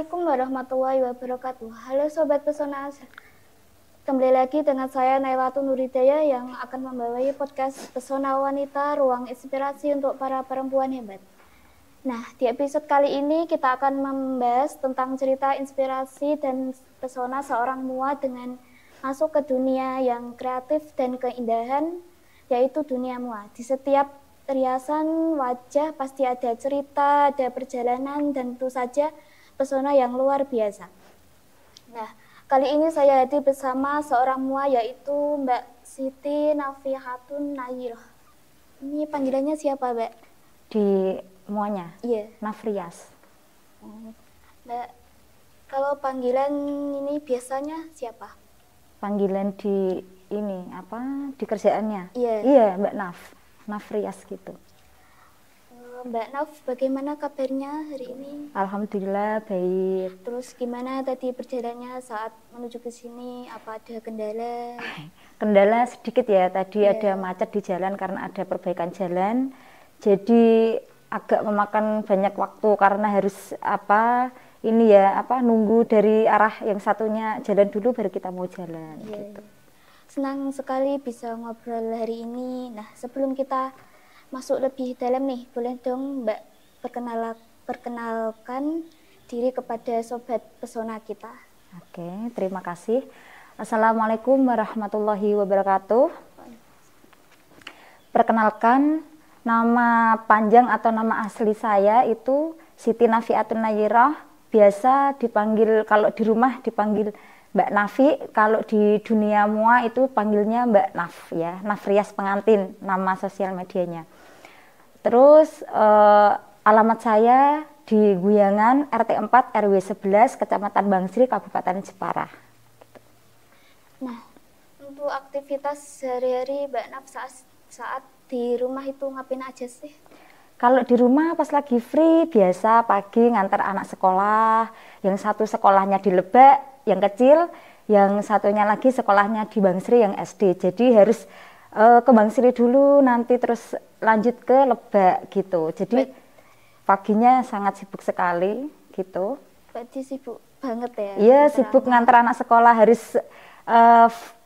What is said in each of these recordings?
Assalamualaikum warahmatullahi wabarakatuh. Halo Sobat Pesona, kembali lagi dengan saya Nailatun Nuridaya yang akan membawahi podcast Pesona Wanita, ruang inspirasi untuk para perempuan hebat. Nah, di episode kali ini kita akan membahas tentang cerita inspirasi dan pesona seorang mua dengan masuk ke dunia yang kreatif dan keindahan, yaitu dunia mua. Di setiap riasan wajah pasti ada cerita, ada perjalanan, dan tentu saja pesona yang luar biasa. Nah, kali ini saya hadir bersama seorang mua yaitu Mbak Siti Nafihatun Nayirah. Ini panggilannya siapa, Mbak? Di muanya? Iya. Nafrias. Mbak, kalau panggilan ini biasanya siapa? Panggilan di ini apa? Di kerjaannya? Iya. Iya, Mbak Nafrias gitu. Mbak Naf, bagaimana kabarnya hari ini? Alhamdulillah baik. Terus gimana tadi perjalanannya saat menuju ke sini? Apa ada kendala? Kendala sedikit ya, tadi Iya. ada macet di jalan karena ada perbaikan jalan. Jadi agak memakan banyak waktu karena harus nunggu dari arah yang satunya jalan dulu baru kita mau jalan. Iya. Gitu. Senang sekali bisa ngobrol hari ini. Nah, sebelum kita masuk lebih dalam nih, boleh dong Mbak perkenalkan diri kepada Sobat Pesona kita. Oke, terima kasih. Assalamualaikum warahmatullahi wabarakatuh. Perkenalkan, nama panjang atau nama asli saya itu Siti Nafihatun Nayirah. Biasa dipanggil, kalau di rumah dipanggil Mbak Nafi, kalau di dunia mua itu panggilnya Mbak Naf ya, Nafrias pengantin, nama sosial medianya. Terus alamat saya di Guyangan RT 4 RW 11 Kecamatan Bangsri Kabupaten Jepara. Nah, untuk aktivitas sehari-hari Mbak Naf saat di rumah itu ngapain aja sih? Kalau di rumah pas lagi free biasa pagi ngantar anak sekolah, yang satu sekolahnya di Lebak yang kecil, yang satunya lagi sekolahnya di Bangsri yang SD. Jadi harus ke Bangsri dulu, nanti terus lanjut ke Lebak gitu. Jadi paginya sangat sibuk sekali gitu. Berarti sibuk banget ya? Iya, sibuk ngantar anak sekolah, harus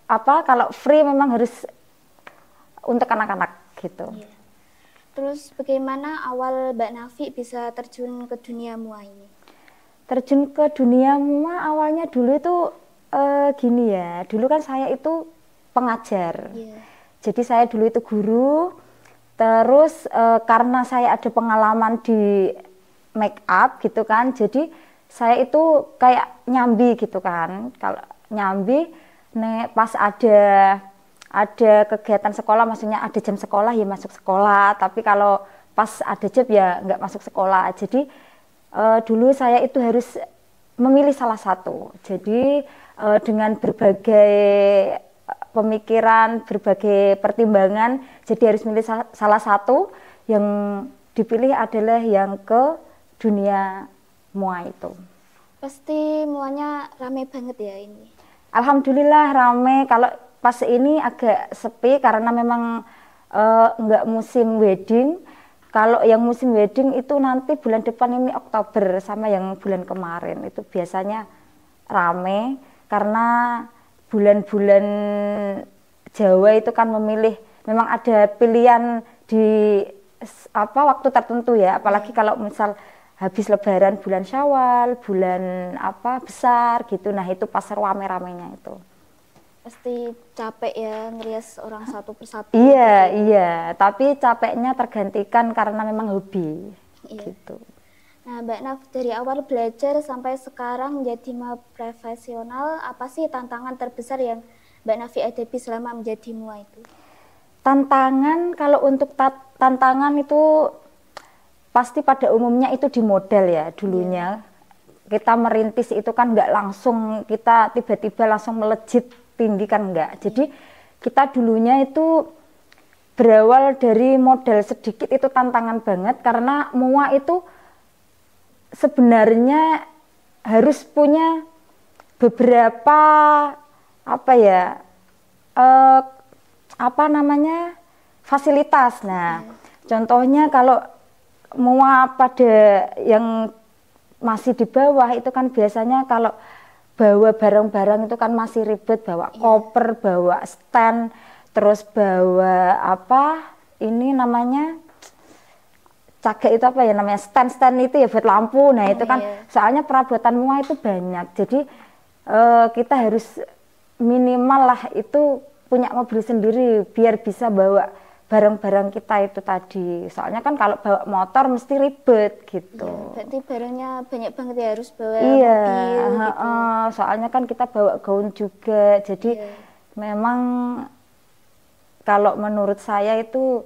kalau free memang harus untuk anak-anak gitu. Iya. Terus bagaimana awal Mbak Nafi bisa terjun ke dunia mua ini? Terjun ke dunia mua awalnya dulu itu gini ya, dulu kan saya itu pengajar. Yeah. Jadi saya dulu itu guru, terus karena saya ada pengalaman di make up gitu kan, jadi saya itu kayak nyambi gitu kan. Kalau nyambi, pas ada kegiatan sekolah, maksudnya ada jam sekolah ya masuk sekolah, tapi kalau pas ada job ya nggak masuk sekolah. Jadi dulu saya itu harus memilih salah satu. Jadi dengan berbagai pemikiran, berbagai pertimbangan, jadi harus milih salah satu. Yang dipilih adalah yang ke dunia mua itu. Pasti muanya rame banget ya ini? Alhamdulillah rame. Kalau pas ini agak sepi karena memang nggak musim wedding. Kalau yang musim wedding itu nanti bulan depan ini Oktober, sama yang bulan kemarin itu biasanya rame karena bulan-bulan Jawa itu kan memilih, memang ada pilihan di waktu tertentu ya, apalagi kalau misal habis lebaran bulan Syawal, bulan besar gitu. Nah, itu pas rame-ramenya itu. Pasti capek ya ngerias orang satu persatu. Iya, iya, tapi capeknya tergantikan karena memang hobi. Iya. Gitu. Nah, Mbak Naf, dari awal belajar sampai sekarang menjadi mua profesional, apa sih tantangan terbesar yang Mbak Nafi hadapi selama menjadi mua itu? Tantangan, kalau untuk tantangan itu pasti pada umumnya itu di modal ya dulunya. Kita merintis itu kan nggak langsung kita tiba-tiba langsung melejit tinggi kan enggak. Jadi kita dulunya itu berawal dari modal sedikit, itu tantangan banget karena mua itu sebenarnya harus punya beberapa fasilitas. Nah, contohnya kalau mua pada yang masih di bawah itu kan biasanya kalau bawa barang-barang itu kan masih ribet, bawa koper, bawa stand, terus bawa apa ini namanya cagak itu apa ya namanya stand itu ya buat lampu. Nah itu kan soalnya perabotan mua itu banyak, jadi kita harus minimal lah itu punya mobil sendiri biar bisa bawa barang-barang kita itu tadi. Soalnya kan kalau bawa motor mesti ribet gitu. Ya, berarti barangnya banyak banget ya, harus bawa iya, mobil gitu. Soalnya kan kita bawa gaun juga. Jadi memang kalau menurut saya itu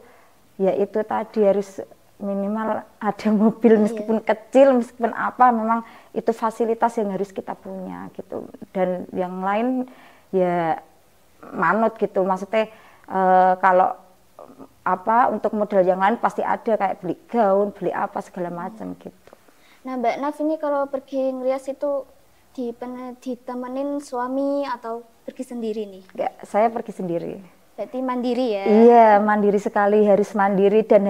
ya itu tadi harus minimal ada mobil meskipun kecil, meskipun apa, memang itu fasilitas yang harus kita punya gitu. Dan yang lain ya manut gitu, maksudnya kalau apa untuk model yang lain pasti ada kayak beli gaun, beli apa segala macam gitu. Nah Mbak Naf ini kalau pergi ngerias itu ditemenin suami atau pergi sendiri nih? Enggak, saya pergi sendiri. Berarti mandiri ya? Iya, mandiri sekali, harus mandiri dan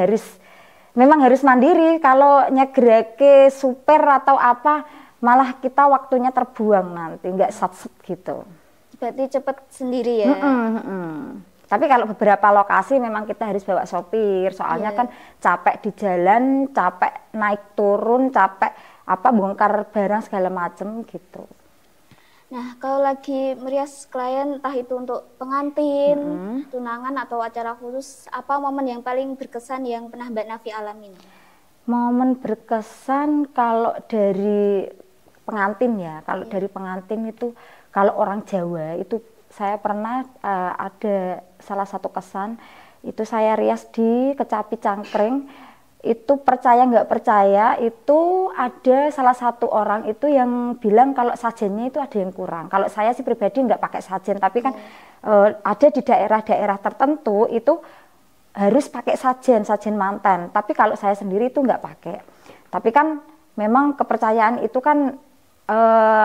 memang harus mandiri. Kalau nyegerake super atau apa malah kita waktunya terbuang nanti, nggak sat-set gitu. Berarti cepet sendiri ya? Tapi kalau beberapa lokasi memang kita harus bawa sopir, soalnya kan capek di jalan, capek naik turun, capek apa bongkar barang segala macem gitu. Nah kalau lagi merias klien, entah itu untuk pengantin, tunangan atau acara khusus, apa momen yang paling berkesan yang pernah Mbak Nafi alamin? Momen berkesan kalau dari pengantin ya, kalau dari pengantin itu kalau orang Jawa itu saya pernah ada salah satu kesan itu saya rias di Kecapi Cangkring. Itu percaya nggak percaya itu ada salah satu orang itu yang bilang kalau sajennya itu ada yang kurang. Kalau saya sih pribadi nggak pakai sajen, tapi kan ada di daerah-daerah tertentu itu harus pakai sajen manten. Tapi kalau saya sendiri itu nggak pakai. Tapi kan memang kepercayaan itu kan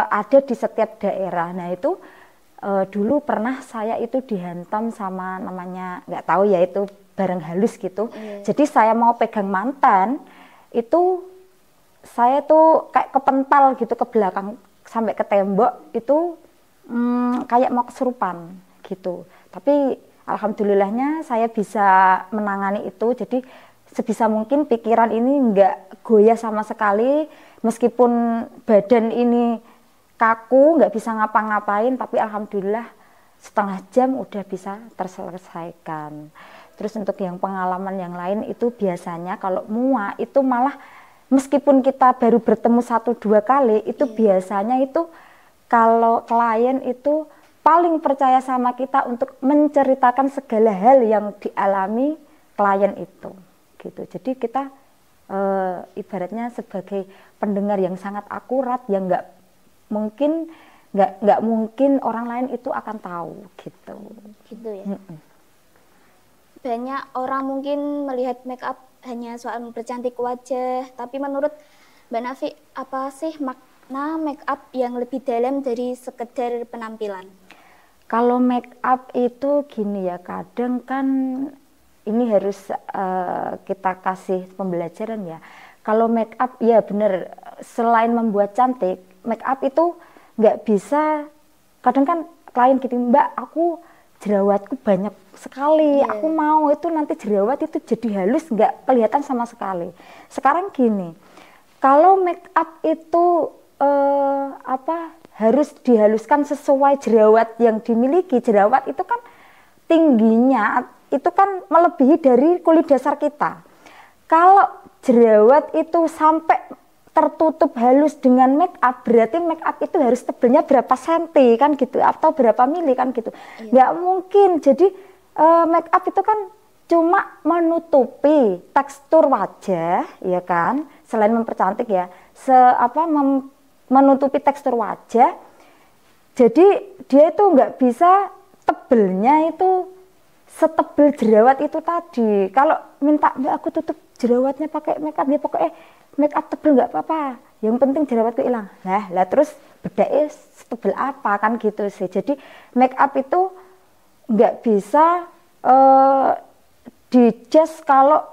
ada di setiap daerah. Nah itu dulu pernah saya itu dihantam sama namanya nggak tahu ya itu barang halus gitu. Jadi saya mau pegang mantan itu saya tuh kayak kepental gitu ke belakang sampai ke tembok itu kayak mau kesurupan gitu. Tapi alhamdulillahnya saya bisa menangani itu. Jadi sebisa mungkin pikiran ini nggak goyah sama sekali, meskipun badan ini kaku nggak bisa ngapa-ngapain, tapi alhamdulillah setengah jam udah bisa terselesaikan. Terus untuk yang pengalaman yang lain itu biasanya kalau mua itu malah meskipun kita baru bertemu 1-2 kali itu biasanya itu kalau klien itu paling percaya sama kita untuk menceritakan segala hal yang dialami klien itu gitu. Jadi kita ibaratnya sebagai pendengar yang sangat akurat yang nggak mungkin orang lain itu akan tahu gitu. Gitu ya. Banyak orang mungkin melihat make up hanya soal mempercantik wajah, tapi menurut Mbak Nafi apa sih makna make up yang lebih dalam dari sekedar penampilan? Kalau make up itu gini ya, kadang kan ini harus kita kasih pembelajaran ya. Kalau make up ya benar, selain membuat cantik, make up itu nggak bisa, kadang kan klien gitu, Mbak aku jerawatku banyak sekali, aku mau itu nanti jerawat itu jadi halus, nggak kelihatan sama sekali. Sekarang gini, kalau make up itu harus dihaluskan sesuai jerawat yang dimiliki. Jerawat itu kan tingginya itu kan melebihi dari kulit dasar kita. Kalau jerawat itu sampai tertutup halus dengan make up, berarti make up itu harus tebelnya berapa senti kan gitu, atau berapa mili kan gitu. Nggak mungkin. Jadi make up itu kan cuma menutupi tekstur wajah, ya kan, selain mempercantik ya, menutupi tekstur wajah. Jadi dia itu nggak bisa tebelnya itu setebel jerawat itu tadi. Kalau minta Mbak aku tutup jerawatnya pakai make up, ya pokoknya make up tebel nggak apa-apa, yang penting jerawatku hilang. Lah terus bedanya setebel apa kan gitu sih. Jadi make up itu nggak bisa dijudge kalau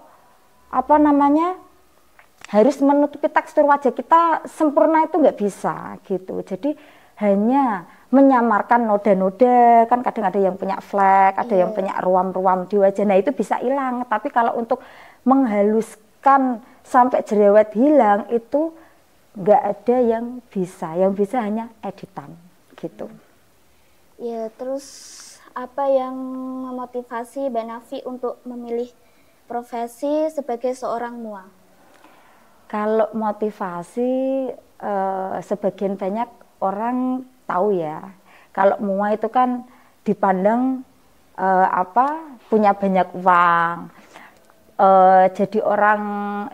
harus menutupi tekstur wajah kita sempurna itu nggak bisa gitu. Jadi hanya menyamarkan noda-noda, kan kadang ada yang punya flek, ada yang punya ruam-ruam di wajah, nah itu bisa hilang. Tapi kalau untuk menghaluskan sampai jerawat hilang itu nggak ada yang bisa hanya editan gitu. Ya, terus apa yang memotivasi Mbak Nafi untuk memilih profesi sebagai seorang mua? Kalau motivasi sebagian banyak orang tahu ya, kalau mua itu kan dipandang punya banyak uang, jadi orang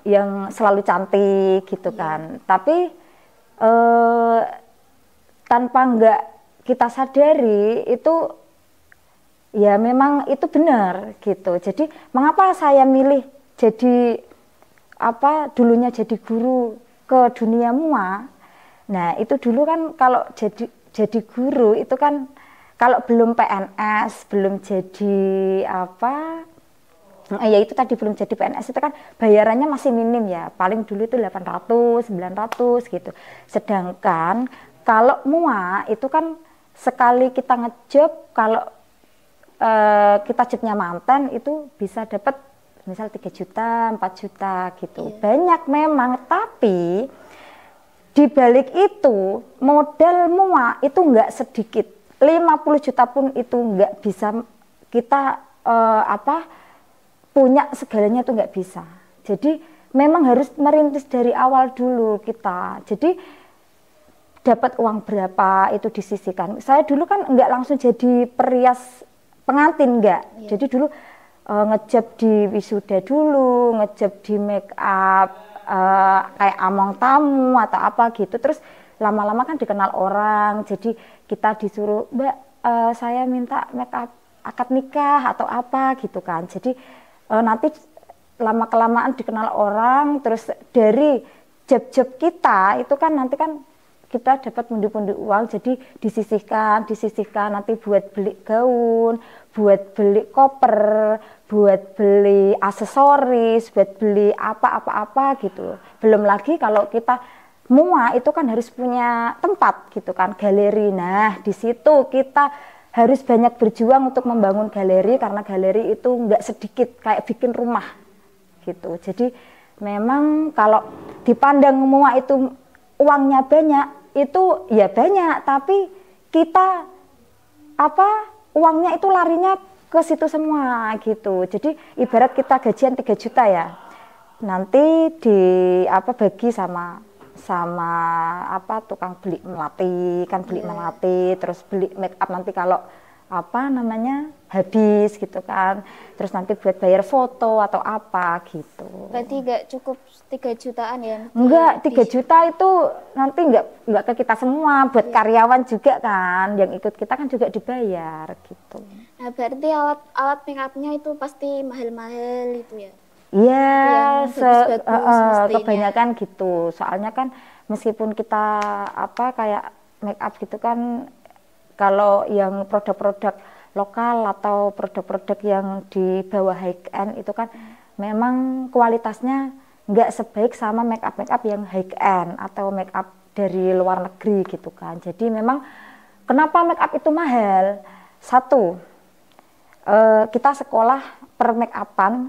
yang selalu cantik gitu kan. Tapi tanpa nggak kita sadari itu ya memang itu benar gitu. Jadi mengapa saya milih jadi dulunya jadi guru ke dunia mua. Nah itu dulu kan kalau jadi guru itu kan kalau belum PNS, belum jadi ya itu tadi belum jadi PNS itu kan bayarannya masih minim ya, paling dulu itu 800, 900 gitu. Sedangkan kalau mua itu kan sekali kita ngejob, kalau kita jobnya mantan itu bisa dapat misal 3 juta, 4 juta gitu. Banyak memang, tapi di balik itu modal mua itu enggak sedikit. 50 juta pun itu enggak bisa kita punya segalanya itu enggak bisa. Jadi memang harus merintis dari awal dulu kita. Jadi dapat uang berapa itu disisihkan. Saya dulu kan enggak langsung jadi perias pengantin enggak. Jadi dulu ngejob di wisuda dulu, ngejob di make up, kayak among tamu atau apa gitu. Terus lama-lama kan dikenal orang, jadi kita disuruh, Mbak saya minta make up akad nikah atau apa gitu kan. Jadi nanti lama-kelamaan dikenal orang, terus dari job-job kita itu kan nanti kan kita dapat pundi-pundi uang, jadi disisihkan nanti buat beli gaun, buat beli koper, buat beli aksesoris, buat beli apa gitu. Belum lagi kalau kita mua itu kan harus punya tempat gitu kan, galeri. Nah di situ kita harus banyak berjuang untuk membangun galeri, karena galeri itu nggak sedikit, kayak bikin rumah gitu. Jadi memang kalau dipandang mua itu uangnya banyak, itu ya banyak, tapi kita uangnya itu larinya ke situ semua gitu. Jadi ibarat kita gajian 3 juta ya, nanti bagi sama tukang beli melati kan, beli melati, terus beli make up nanti kalau habis gitu kan, terus nanti buat bayar foto atau apa gitu. Berarti nggak cukup 3 jutaan ya? Enggak, 3 juta itu nanti enggak ke kita semua, buat karyawan juga kan, yang ikut kita kan juga dibayar gitu. Nah berarti alat make upnya itu pasti mahal-mahal itu ya? Iya, bagus, kebanyakan gitu. Soalnya kan meskipun kita kayak make up gitu kan, kalau yang produk-produk lokal atau produk-produk yang di bawah high end itu kan memang kualitasnya nggak sebaik sama make up yang high end atau make up dari luar negeri gitu kan. Jadi memang kenapa make up itu mahal? Satu, kita sekolah per make upan,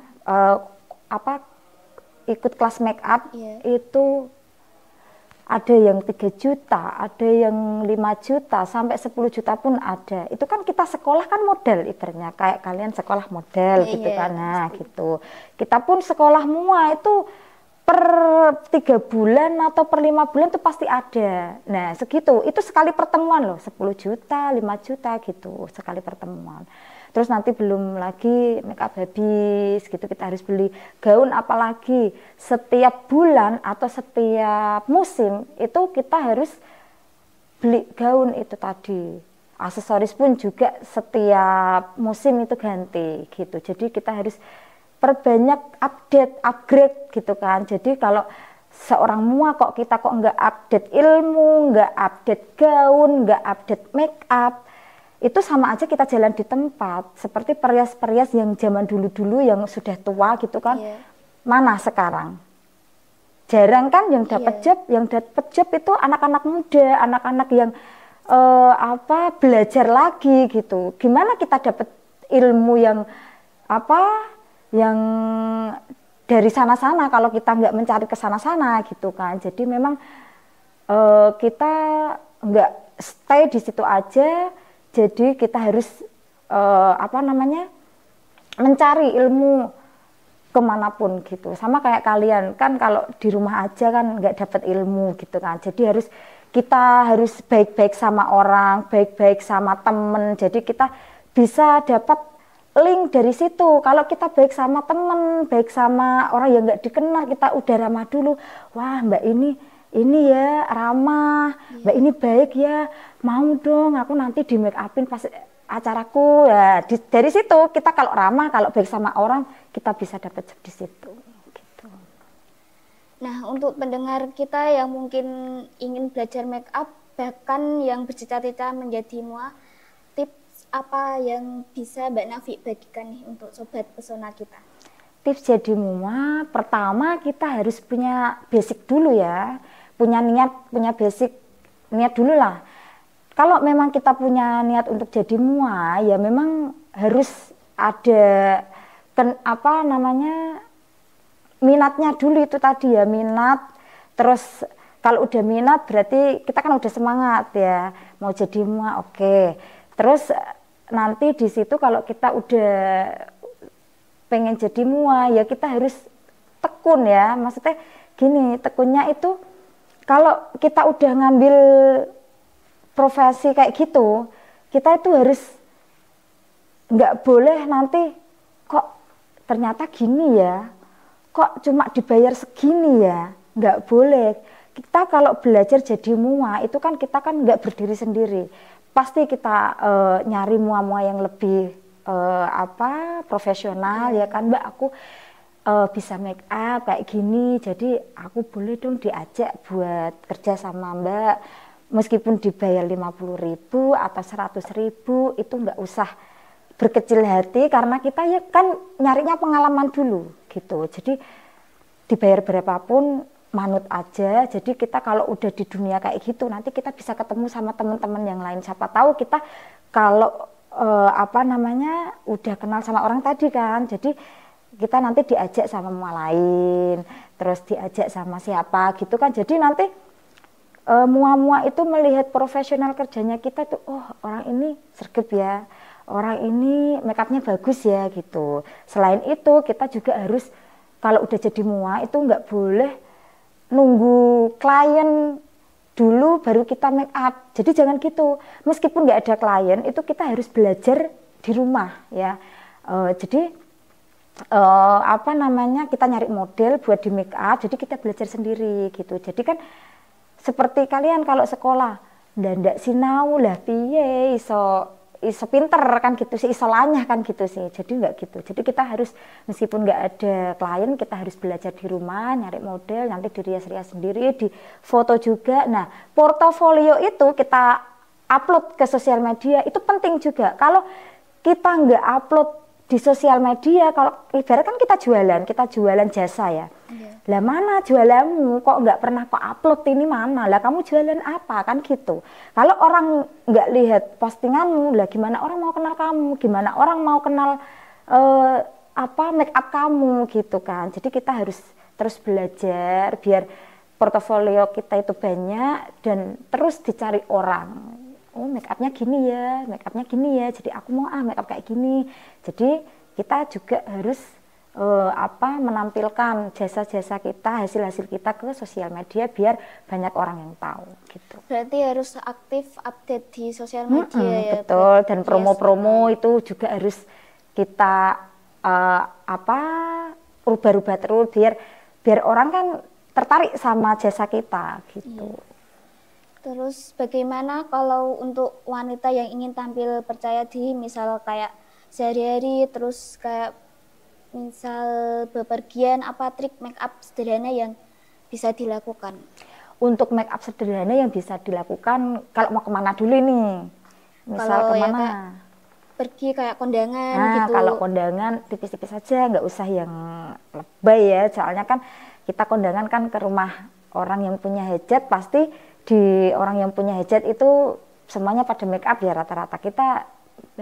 ikut kelas make up itu ada yang 3 juta, ada yang 5 juta, sampai 10 juta pun ada. Itu kan kita sekolah kan model, ibaratnya kayak kalian sekolah model gitu kan. Nah gitu. Kita pun sekolah mua itu per 3 bulan atau per 5 bulan itu pasti ada. Nah segitu, itu sekali pertemuan loh, 10 juta, 5 juta gitu, sekali pertemuan. Terus nanti belum lagi make up habis gitu, kita harus beli gaun, apalagi setiap bulan atau setiap musim itu kita harus beli gaun itu tadi. Aksesoris pun juga setiap musim itu ganti gitu. Jadi kita harus perbanyak upgrade gitu kan. Jadi kalau seorang mua kita nggak update ilmu, nggak update gaun, nggak update make up, itu sama aja kita jalan di tempat. Seperti perias-perias yang zaman dulu-dulu yang sudah tua gitu kan, mana sekarang? Jarang kan yang dapat job, itu anak-anak muda, anak-anak yang belajar lagi gitu. Gimana kita dapat ilmu yang yang dari sana-sana kalau kita nggak mencari ke sana-sana gitu kan. Jadi memang kita nggak stay di situ aja. Jadi kita harus mencari ilmu kemanapun gitu. Sama kayak kalian kan kalau di rumah aja kan nggak dapat ilmu gitu kan. Jadi kita harus baik-baik sama orang, baik-baik sama temen. Jadi kita bisa dapat link dari situ. Kalau kita baik sama temen, baik sama orang yang nggak dikenal, kita udah ramah dulu. Wah, Mbak ini ya ramah, Mbak ini baik ya, mau dong aku nanti di make upin pas acaraku ya. Dari situ kita kalau ramah, kalau baik sama orang, kita bisa dapat job di situ gitu. Nah, untuk pendengar kita yang mungkin ingin belajar make up, bahkan yang bercita-cita menjadi mua, tips apa yang bisa Mbak Nafi bagikan nih untuk sobat pesona kita? Tips jadi mua, pertama kita harus punya basic dulu ya, punya niat, punya basic, niat dulu lah. Kalau memang kita punya niat untuk jadi mua, ya memang harus ada minatnya dulu itu tadi ya, minat. Terus kalau udah minat berarti kita kan udah semangat ya, mau jadi mua, oke. Terus nanti di situ kalau kita udah pengen jadi mua, ya kita harus tekun ya. Maksudnya gini, tekunnya itu kalau kita udah ngambil profesi kayak gitu, kita itu harus nggak boleh nanti kok ternyata gini ya, kok cuma dibayar segini ya, nggak boleh. Kita kalau belajar jadi mua itu kan kita kan nggak berdiri sendiri, pasti kita nyari mua-mua yang lebih profesional ya kan, Mbak aku bisa make up kayak gini, jadi aku boleh dong diajak buat kerja sama Mbak. Meskipun dibayar 50.000 atau 100.000 itu nggak usah berkecil hati, karena kita ya kan nyarinya pengalaman dulu gitu. Jadi dibayar berapapun manut aja. Jadi kita kalau udah di dunia kayak gitu nanti kita bisa ketemu sama teman-teman yang lain. Siapa tahu kita kalau udah kenal sama orang tadi kan. Jadi kita nanti diajak sama mua lain, terus diajak sama siapa gitu kan. Jadi nanti mua-mua itu melihat profesional kerjanya kita tuh, oh orang ini sergap ya, orang ini make upnya bagus ya gitu. Selain itu kita juga harus kalau udah jadi mua itu nggak boleh nunggu klien dulu baru kita make up. Jadi jangan gitu, meskipun nggak ada klien itu kita harus belajar di rumah ya. Jadi kita nyari model buat di make up, jadi kita belajar sendiri gitu. Jadi kan seperti kalian kalau sekolah ndak sinau lah piye iso pinter kan gitu sih, iso lanyah kan gitu sih. Jadi enggak gitu. Jadi kita harus meskipun enggak ada klien, kita harus belajar di rumah, nyari model, nanti dirias-rias sendiri, di foto juga. Nah, portofolio itu kita upload ke sosial media, itu penting juga. Kalau kita enggak upload di sosial media, kalau ibarat kan kita jualan jasa ya. Lah mana jualanmu kok nggak pernah kok upload ini mana? Lah kamu jualan apa kan gitu. Kalau orang nggak lihat postinganmu, lah gimana orang mau kenal kamu? Gimana orang mau kenal make up kamu gitu kan. Jadi kita harus terus belajar biar portofolio kita itu banyak dan terus dicari orang. Oh make upnya gini ya, jadi aku mau make up kayak gini. Jadi kita juga harus menampilkan jasa-jasa kita, hasil-hasil kita ke sosial media biar banyak orang yang tahu gitu. Berarti harus aktif update di sosial media ya. Betul, dan promo-promo itu juga harus kita rubah-rubah terus biar orang kan tertarik sama jasa kita gitu. Terus bagaimana kalau untuk wanita yang ingin tampil percaya diri, misal kayak sehari-hari, terus kayak misal bepergian, apa trik make up sederhana yang bisa dilakukan? Untuk make up sederhana yang bisa dilakukan, kalau mau kemana dulu ini? Misal kalau kemana? Ya pergi kayak kondangan gitu. Kalau kondangan tipis-tipis saja, nggak usah yang lebay ya, soalnya kan kita kondangan kan ke rumah orang yang punya hajat, pasti di orang yang punya hajat itu semuanya pada make up ya rata-rata. Kita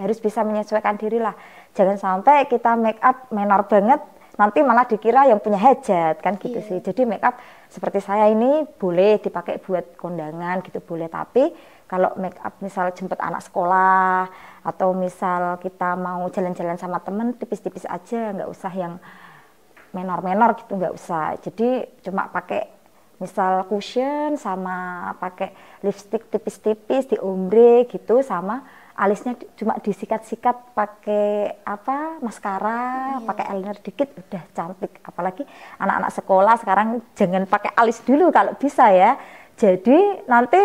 harus bisa menyesuaikan diri lah. Jangan sampai kita make up menor banget, nanti malah dikira yang punya hajat kan gitu sih. Jadi make up seperti saya ini boleh dipakai buat kondangan gitu boleh, tapi kalau make up misal jemput anak sekolah atau misal kita mau jalan-jalan sama temen tipis-tipis aja, nggak usah yang menor-menor gitu, nggak usah. Jadi cuma pakai misal cushion sama pakai lipstick tipis-tipis di ombre gitu, sama alisnya cuma disikat-sikat pakai apa maskara, pakai eyeliner dikit udah cantik. Apalagi anak-anak sekolah sekarang jangan pakai alis dulu kalau bisa ya. Jadi nanti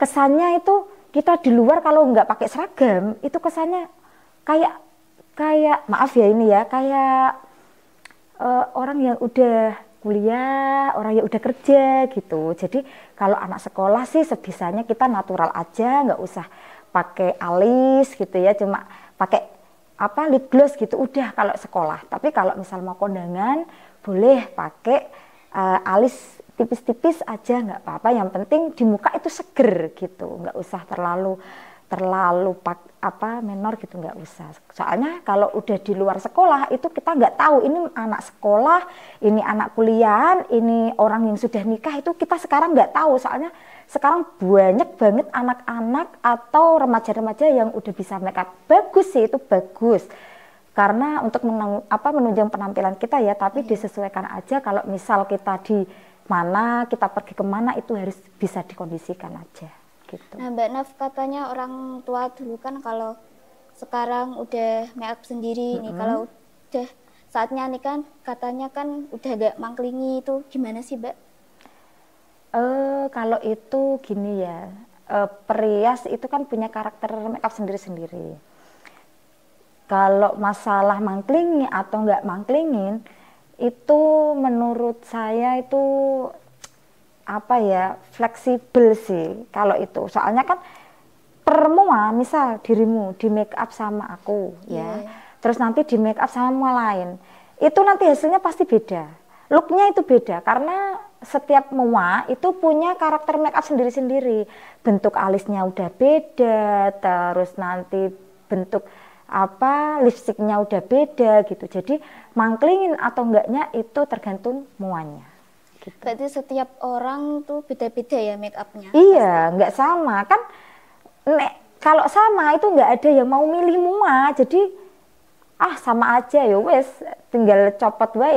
kesannya itu kita di luar kalau nggak pakai seragam itu kesannya kayak maaf ya ini ya, kayak orang yang udah kuliah, orang yang udah kerja gitu. Jadi kalau anak sekolah sih sebisanya kita natural aja, nggak usah pakai alis gitu ya, cuma pakai apa lip gloss gitu udah kalau sekolah. Tapi kalau misal mau kondangan boleh pakai alis tipis-tipis aja nggak apa-apa. Yang penting di muka itu seger gitu, nggak usah terlalu menor gitu, nggak usah. Soalnya kalau udah di luar sekolah itu kita nggak tahu ini anak sekolah, ini anak kuliahan, ini orang yang sudah nikah, itu kita sekarang nggak tahu. Soalnya sekarang banyak banget anak-anak atau remaja-remaja yang udah bisa make up. Bagus sih, itu bagus karena untuk menunjang penampilan kita ya, tapi disesuaikan aja. Kalau misal kita di mana, kita pergi kemana, itu harus bisa dikondisikan aja gitu. Nah Mbak Naf, katanya orang tua dulu kan kalau sekarang udah make up sendiri nih, kalau udah saatnya nikah katanya kan udah agak mangklingi, itu gimana sih Mbak? Kalau itu gini ya, perias itu kan punya karakter make up sendiri-sendiri. Kalau masalah mangklingi atau nggak mangklingin, itu menurut saya itu apa ya, fleksibel sih kalau itu. Soalnya kan perempuan misal dirimu di make up sama aku ya, terus nanti di make up sama lain, itu nanti hasilnya pasti beda, looknya itu beda karena setiap mua itu punya karakter make up sendiri-sendiri. Bentuk alisnya udah beda, terus nanti bentuk lipstiknya udah beda gitu. Jadi mangklingin atau enggaknya itu tergantung muanya gitu. Berarti setiap orang tuh beda-beda ya make upnya? Iya, nggak sama kan. Kalau sama itu nggak ada yang mau milih mua, jadi sama aja ya wes, tinggal copot wae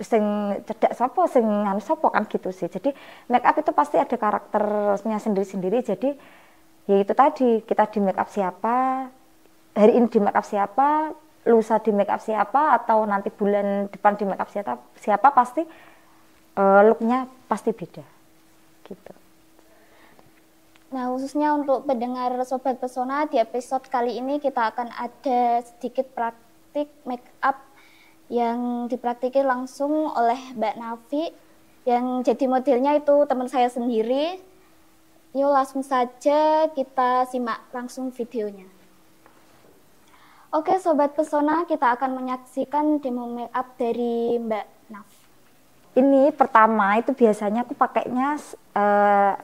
sing cedak sapa sing nganu sapa kan gitu sih. Jadi make up itu pasti ada karakternya sendiri-sendiri. Jadi ya itu tadi, kita di make up siapa, hari ini di make up siapa, lusa di make up siapa, atau nanti bulan depan di make up siapa pasti looknya pasti beda gitu. Nah khususnya untuk pendengar Sobat Pesona, di episode kali ini kita akan ada sedikit praktik make up yang dipraktikin langsung oleh Mbak Nafi, yang jadi modelnya itu teman saya sendiri. Yuk langsung saja kita simak langsung videonya. Oke Sobat Pesona, kita akan menyaksikan demo make up dari Mbak Naf. Ini pertama itu biasanya aku pakainya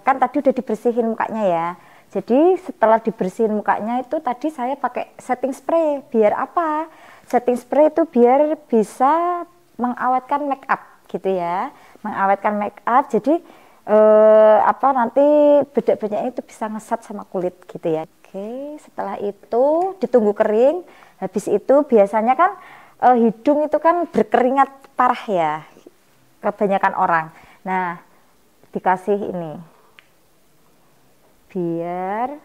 kan tadi udah dibersihin mukanya ya. Jadi setelah dibersihin mukanya itu tadi saya pakai setting spray. Biar apa? Setting spray itu biar bisa mengawetkan make up gitu ya. Mengawetkan make up. Jadi nanti bedak-bedaknya itu bisa ngesat sama kulit gitu ya. Oke, setelah itu ditunggu kering. Habis itu biasanya kan hidung itu kan berkeringat parah ya, kebanyakan orang. Nah, dikasih ini biar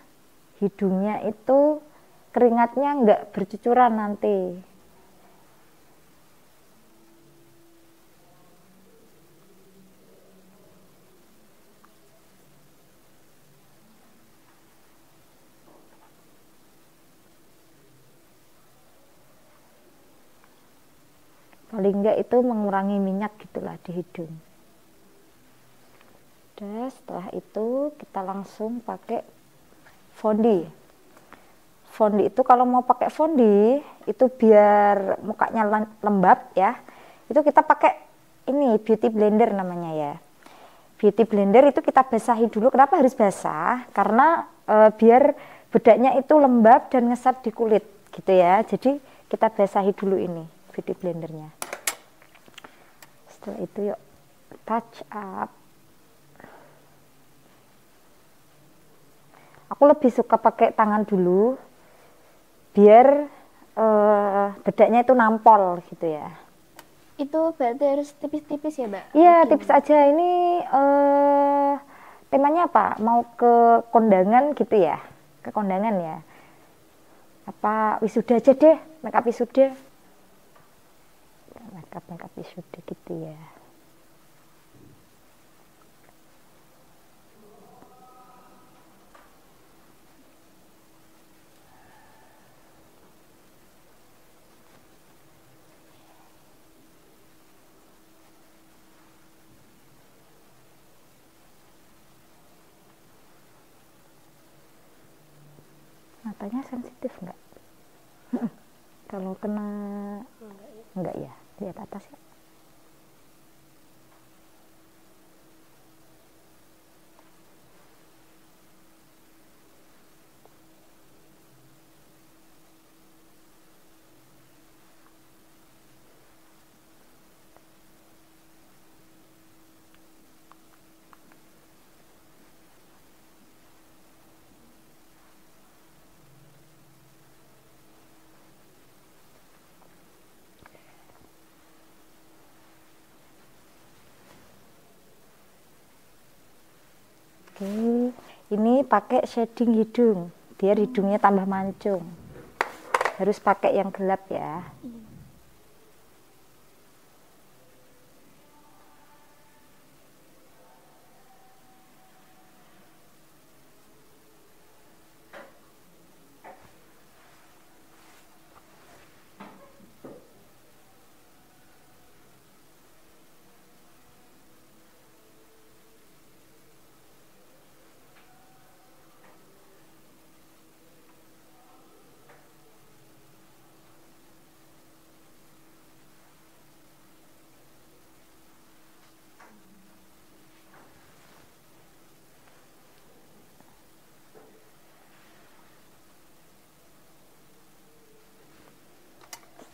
hidungnya itu keringatnya nggak bercucuran nanti. Paling enggak itu mengurangi minyak gitulah di hidung. Udah, setelah itu kita langsung pakai fondi. Fondi itu kalau mau pakai fondi itu biar mukanya lembab ya. Itu kita pakai ini beauty blender namanya ya. Beauty blender itu kita basahi dulu. Kenapa harus basah? Karena biar bedaknya itu lembab dan ngesat di kulit gitu ya. Jadi kita basahi dulu ini beauty blendernya. Setelah itu yuk touch up. Aku lebih suka pakai tangan dulu biar bedaknya itu nampol gitu ya. Itu berarti harus tipis-tipis ya, Mbak? Iya, tipis aja. Ini temanya apa? Mau ke kondangan gitu ya? Ke kondangan ya? Apa wisuda aja deh, makeup wisuda. Makeup wisuda gitu ya. Matanya sensitif enggak? Kalau kena enggak ya? Lihat atas ya. Oke, ini pakai shading hidung, biar hidungnya tambah mancung. Harus pakai yang gelap ya.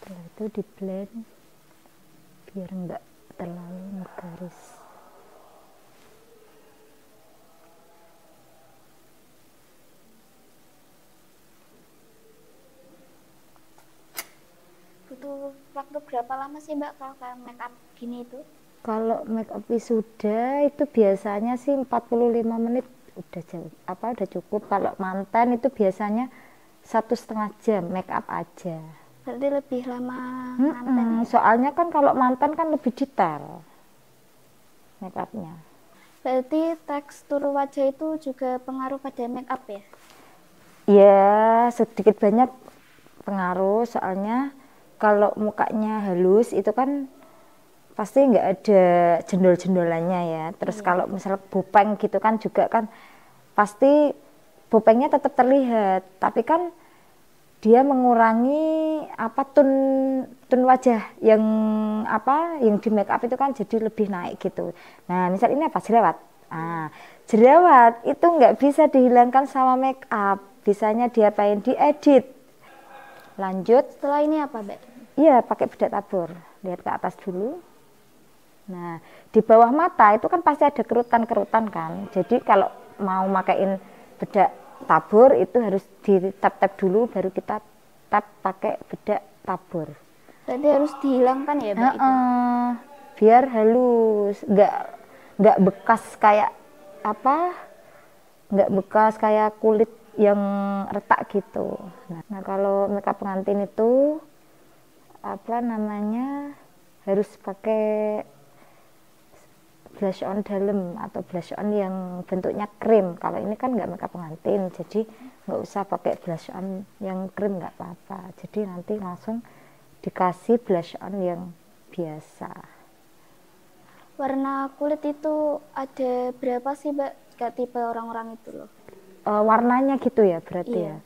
Setelah itu di blend biar enggak terlalu ngegaris. Butuh waktu berapa lama sih, Mbak, kalau kayak makeup gini itu? Kalau makeup wisuda itu biasanya sih 45 menit udah jauh, udah cukup. Kalau mantan itu biasanya 1,5 jam makeup aja. Berarti lebih lama mantan ya? Soalnya kan kalau mantan kan lebih detail makeupnya. Berarti tekstur wajah itu juga pengaruh pada makeup ya? Ya sedikit banyak pengaruh, soalnya kalau mukanya halus itu kan pasti nggak ada jendol-jendolannya ya. Terus kalau misalnya bopeng gitu kan juga kan pasti bopengnya tetap terlihat, tapi kan dia mengurangi tone wajah yang yang di make up itu kan jadi lebih naik gitu. Nah, misal ini apa? Jerawat. Jerawat itu nggak bisa dihilangkan sama make up, bisanya diapain? Diedit. Lanjut. Setelah ini apa, Mbak? Iya, pakai bedak tabur. Lihat ke atas dulu. Nah, di bawah mata itu kan pasti ada kerutan-kerutan kan. Jadi kalau mau makain bedak tabur itu harus ditap-tap dulu, baru kita tap pakai bedak tabur. Berarti harus dihilangkan ya, Mbak, itu? Biar halus, nggak bekas kayak nggak bekas kayak kulit yang retak gitu. Nah kalau makeup pengantin itu harus pakai blush on dalam atau blush on yang bentuknya krim. Kalau ini kan nggak makeup pengantin, jadi nggak usah pakai blush on yang krim, nggak apa-apa. Jadi nanti langsung dikasih blush on yang biasa. Warna kulit itu ada berapa sih, Mbak? Kayak tipe orang-orang itu loh. Warnanya gitu ya berarti Iya. ya.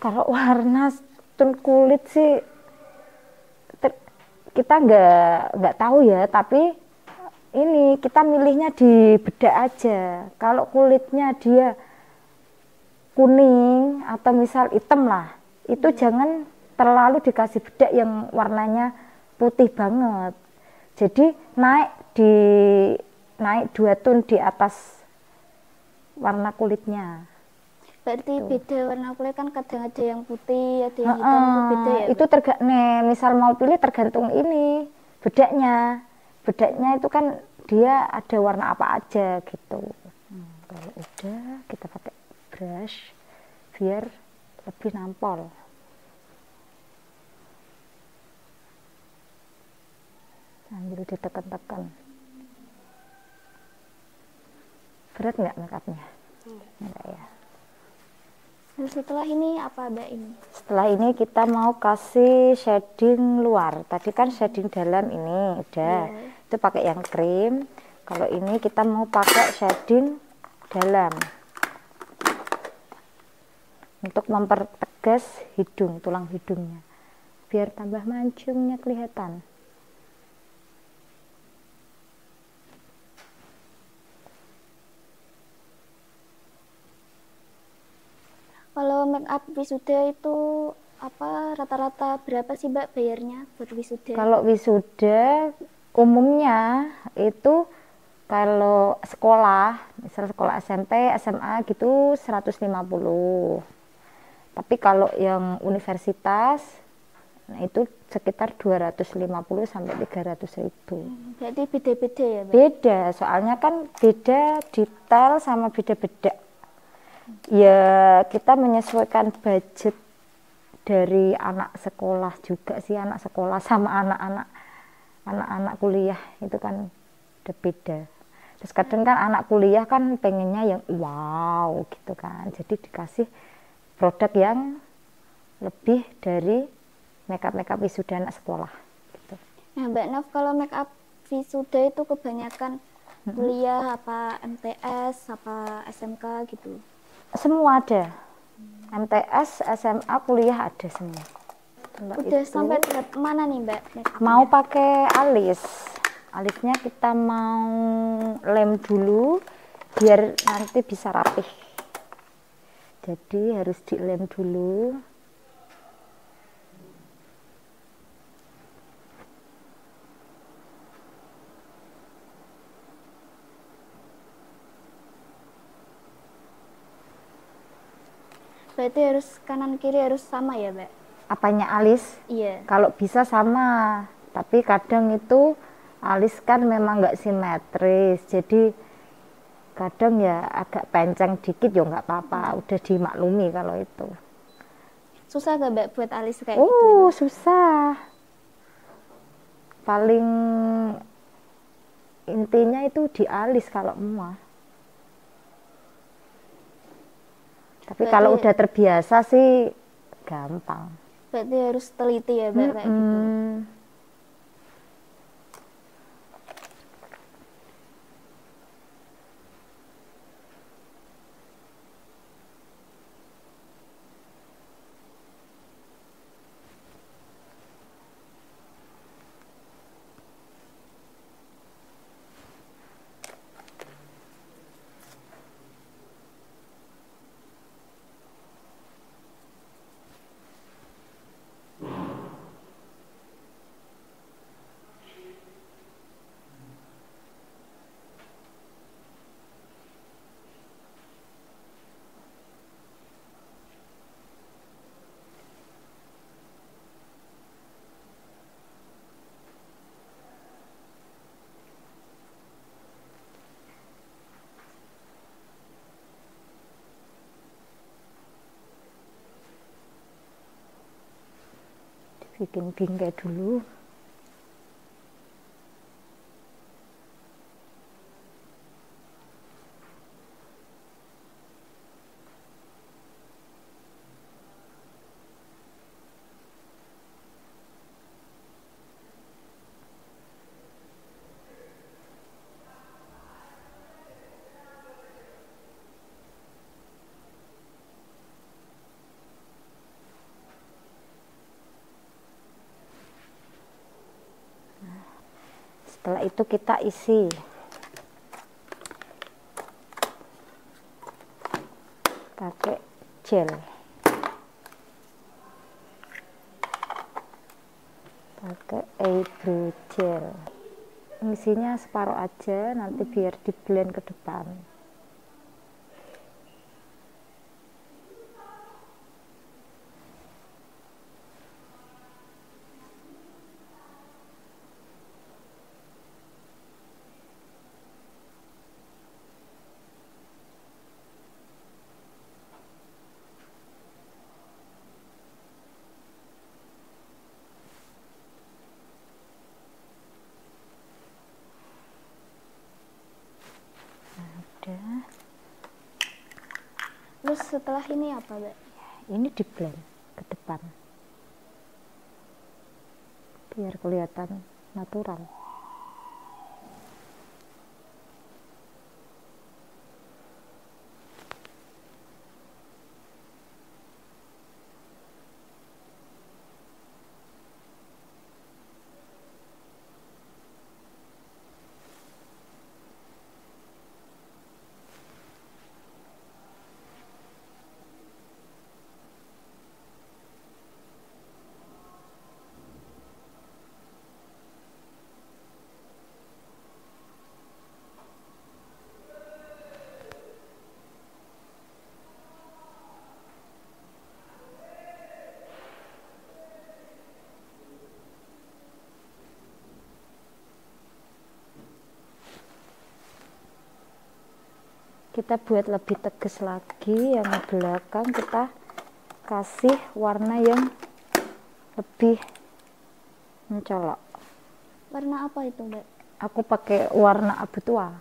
Kalau warna tone kulit sih kita nggak tahu ya, tapi ini kita milihnya di bedak aja. Kalau kulitnya dia kuning atau misal hitam lah, itu jangan terlalu dikasih bedak yang warnanya putih banget. Jadi naik 2 tone di atas warna kulitnya. Berarti beda warna kulit kan, kadang ada yang putih, ada yang hitam, itu beda ya? Itu misal mau pilih tergantung ini bedaknya. Bedaknya itu kan dia ada warna apa aja gitu. Kalau udah kita pakai brush biar lebih nampol. Sambil ditekan-tekan. Berat nggak makeupnya? Enggak ya. Dan setelah ini apa Mbak ini? Setelah ini kita mau kasih shading luar. Tadi kan shading dalam ini udah. Itu pakai yang krim. Kalau ini kita mau pakai shading dalam. Untuk mempertegas hidung, tulang hidungnya. Biar tambah mancungnya kelihatan. Kalau make up wisuda itu apa rata-rata berapa sih Mbak bayarnya buat wisuda? Kalau wisuda umumnya itu kalau sekolah, misal sekolah SMP, SMA gitu 150. Tapi kalau yang universitas nah itu sekitar 250 sampai 300 ribu. Berarti beda-beda ya Mbak? Beda, soalnya kan beda detail sama beda bedak. Ya kita menyesuaikan budget dari anak sekolah juga sih, anak sekolah sama anak-anak kuliah itu kan udah beda. Terus kadang kan anak kuliah kan pengennya yang wow gitu kan, jadi dikasih produk yang lebih dari makeup wisuda anak sekolah gitu. Nah Mbak Nov, kalau makeup wisuda itu kebanyakan kuliah apa MTS apa SMK gitu? Semua ada. MTS, SMA, kuliah ada semua. Udah sampai mana nih Mbak? Mau pakai alis. Alisnya kita mau lem dulu biar nanti bisa rapih. Jadi harus dilem dulu. Berarti harus kanan kiri harus sama ya Mbak? Apanya alis? Iya. Kalau bisa sama, tapi kadang itu alis kan memang nggak simetris, jadi kadang ya agak penceng dikit ya nggak apa-apa, udah dimaklumi kalau itu. Susah gak Mbak buat alis kayak gitu? Susah. Paling intinya itu di alis kalau mau. Tapi berarti, kalau udah terbiasa sih gampang. Berarti harus teliti ya Mbak kayak gitu. Bikin bingkai dulu. Setelah itu kita isi. Pakai gel. Pakai eyebrow gel. Isinya separuh aja, nanti biar di blend ke depan. Udah. Terus setelah ini apa, Mbak? Ini di blend ke depan. Biar kelihatan natural. Kita buat lebih tegas lagi, yang belakang kita kasih warna yang lebih mencolok. Warna apa itu, Mbak? Aku pakai warna abu tua.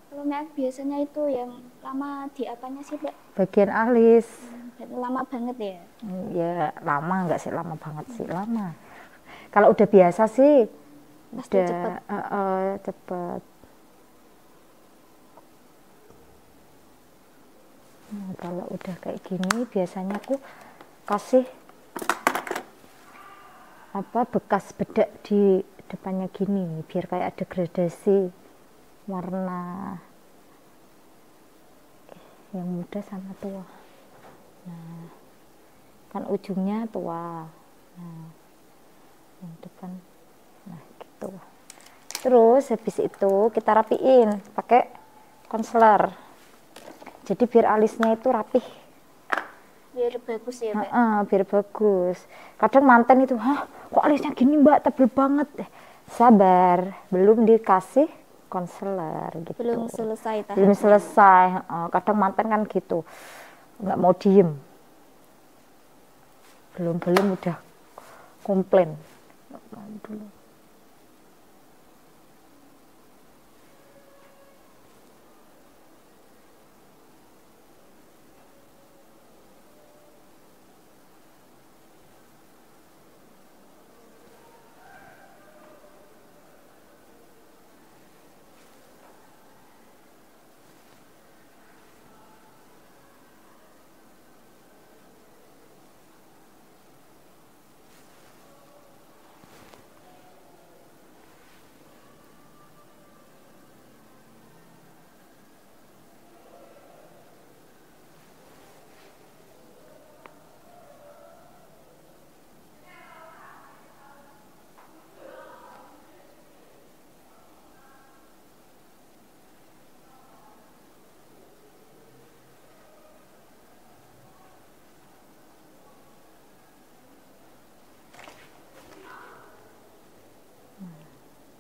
Kalau make biasanya itu yang lama di apanya sih, Mbak? Bagian alis. Lama banget ya? Ya lama, enggak sih lama banget sih, lama. Kalau udah biasa sih Pasti udah cepet. cepet. Nah, kalau udah kayak gini biasanya aku kasih bekas bedak di depannya gini biar kayak ada gradasi warna yang muda sama tua. Nah, kan ujungnya tua. Nah, yang depan, nah gitu. Terus habis itu kita rapiin pakai concealer. Jadi biar alisnya itu rapih. Biar bagus ya, Mbak? Biar bagus. Kadang manten itu, kok alisnya gini Mbak, tebel banget. Sabar, belum dikasih concealer gitu. Belum selesai tahapnya. Belum selesai. Kadang manten kan gitu, nggak mau diem. Belum udah komplain. Dulu.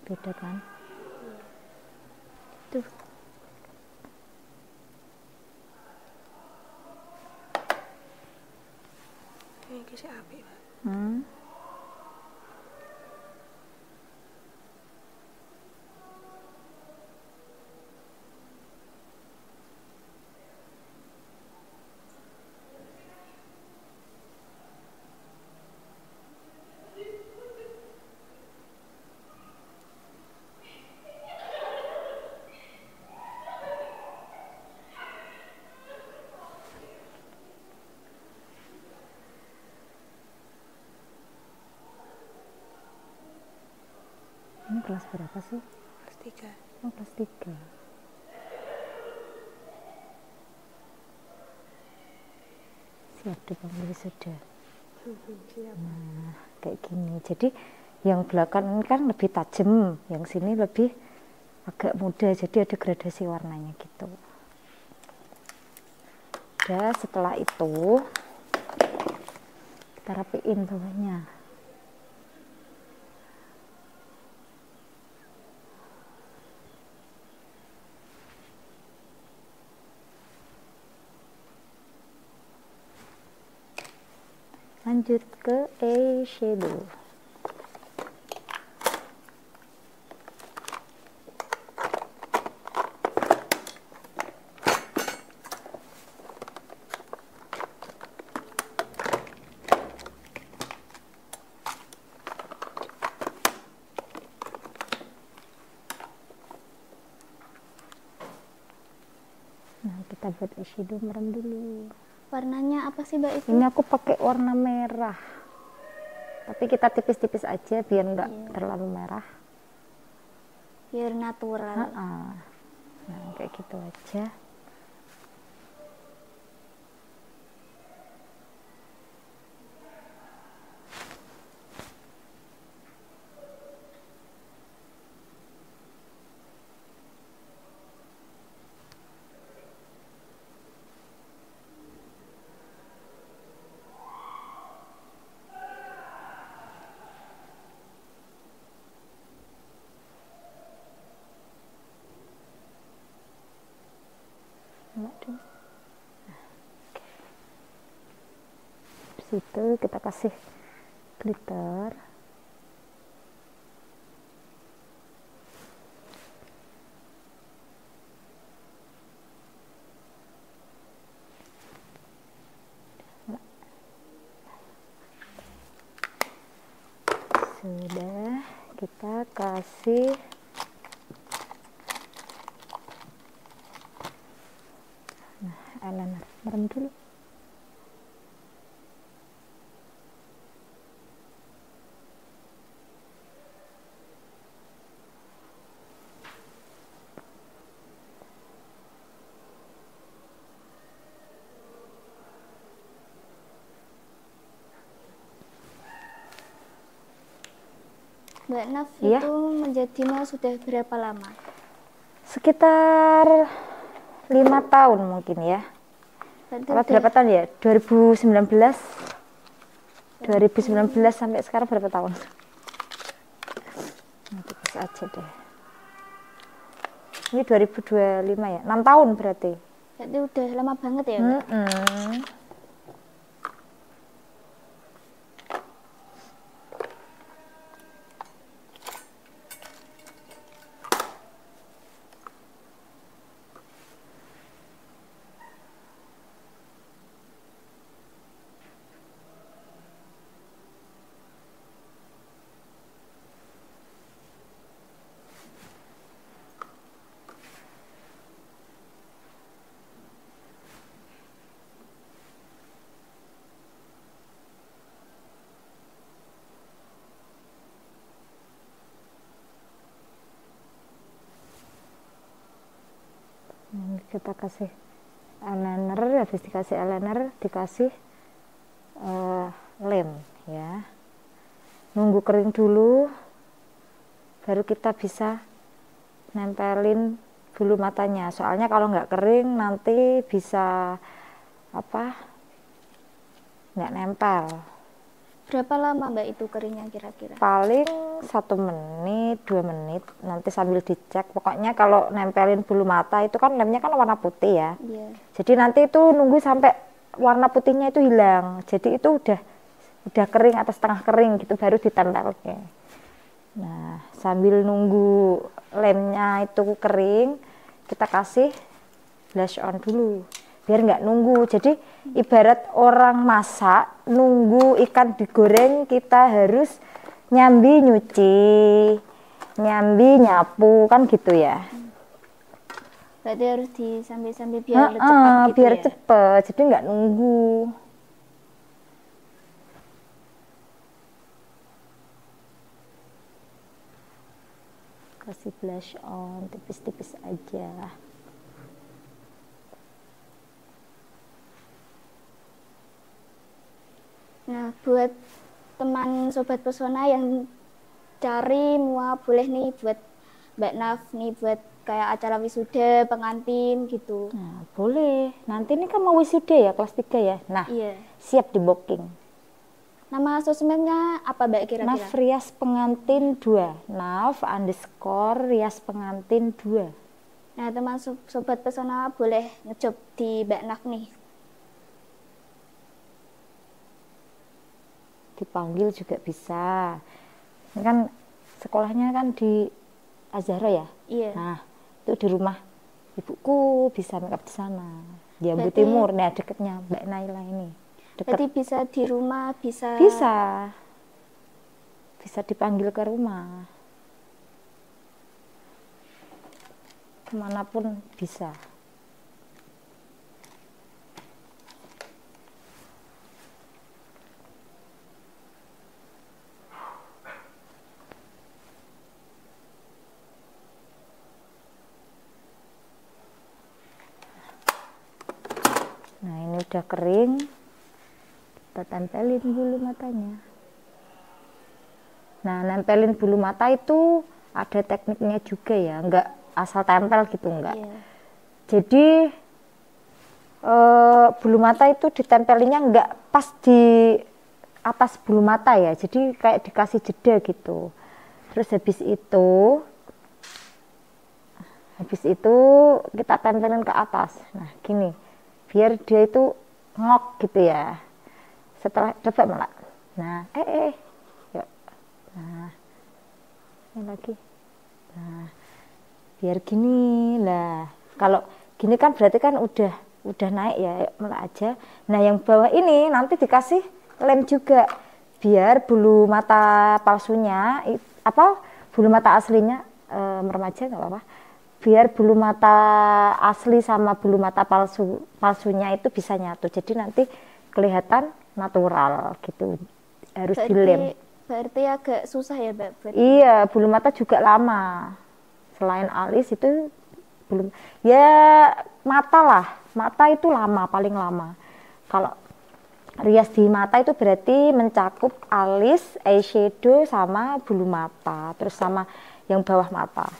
Beda kan? Tuh. Ini kisah api, Pak. kelas berapa sih? Kelas 3. Oh, kelas 3. Siap dipanggil sudah. Siap. Nah, kayak gini. Jadi yang belakang ini kan lebih tajam, yang sini lebih agak muda, jadi ada gradasi warnanya gitu. Udah, setelah itu kita rapiin bawahnya. Lanjut ke eyeshadow. Nah, kita buat eyeshadow merem dulu. Warnanya apa sih Mbak itu? Ini aku pakai warna merah. Tapi kita tipis-tipis aja biar enggak terlalu merah. Biar natural. Nah, kayak gitu aja. Situ kita kasih glitter. Sudah, kita kasih eyeliner merem dulu. Mbak Naf Iya. itu menjadi mal sudah berapa lama? Sekitar 5 tahun mungkin ya. Berarti Apa udah berapa tahun ya? 2019 sampai sekarang berapa tahun? Nanti bisa aja deh. Ini 2025 ya? 6 tahun berarti. Berarti udah lama banget ya Mbak? Ini kita kasih eyeliner, habis dikasih eyeliner dikasih lem ya. Nunggu kering dulu baru kita bisa nempelin bulu matanya, soalnya kalau nggak kering nanti bisa nggak nempel. Berapa lama Mbak itu keringnya kira-kira? Paling 1 menit 2 menit, nanti sambil dicek. Pokoknya kalau nempelin bulu mata itu kan lemnya kan warna putih ya. Iya. Jadi nanti itu nunggu sampai warna putihnya itu hilang. Jadi itu udah kering atau setengah kering gitu baru ditempel. Oke. Nah, sambil nunggu lemnya itu kering, kita kasih blush on dulu. Biar nggak nunggu. Jadi ibarat orang masak nunggu ikan digoreng, kita harus nyambi nyuci, nyambi nyapu kan gitu ya. Berarti harus disambil-sambil biar cepat gitu biar ya? cepet, jadi nggak nunggu. kasih blush on tipis-tipis aja. Nah, buat teman sobat pesona yang cari mua boleh nih buat Mbak Naf nih buat kayak acara wisuda, pengantin gitu. Nah, boleh. Nanti ini kan mau wisuda ya, kelas 3 ya. Nah, Iya. siap di booking. Nama sosmednya apa Mbak kira-kira? Naf Rias Pengantin 2. Naf_Rias Pengantin 2. Nah, teman sobat pesona boleh ngejob di Mbak Naf nih. Dipanggil juga bisa. Ini kan sekolahnya kan di Azhara ya. Iya. Nah, itu di rumah ibuku bisa makeup di sana. Di Ambu Berarti- Timur, nah deketnya Mbak Naila ini. Berarti Deket. bisa di rumah, bisa Bisa dipanggil ke rumah. Kemanapun bisa. Nah, ini udah kering. Kita tempelin bulu matanya. Nah, nempelin bulu mata itu ada tekniknya juga ya, enggak asal tempel gitu, enggak. Iya. Jadi bulu mata itu ditempelinnya enggak pas di atas bulu mata ya, jadi kayak dikasih jeda gitu. Terus habis itu kita tempelin ke atas. Nah, gini, biar dia itu ngok gitu ya. Setelah coba malah. Nah, yuk. Nah, ini lagi. Nah, biar gini lah. Kalau gini kan berarti kan udah naik ya, yuk malah aja. Nah, yang bawah ini nanti dikasih lem juga biar bulu mata palsunya bulu mata aslinya remaja nggak apa-apa. Biar bulu mata asli sama bulu mata palsunya itu bisa nyatu. Jadi nanti kelihatan natural gitu. Harus dilem. Berarti agak susah ya, Mbak? Iya, bulu mata juga lama. Selain alis itu belum ya mata lah. Mata itu lama, paling lama. Kalau rias di mata itu berarti mencakup alis, eyeshadow sama bulu mata, terus sama yang bawah mata.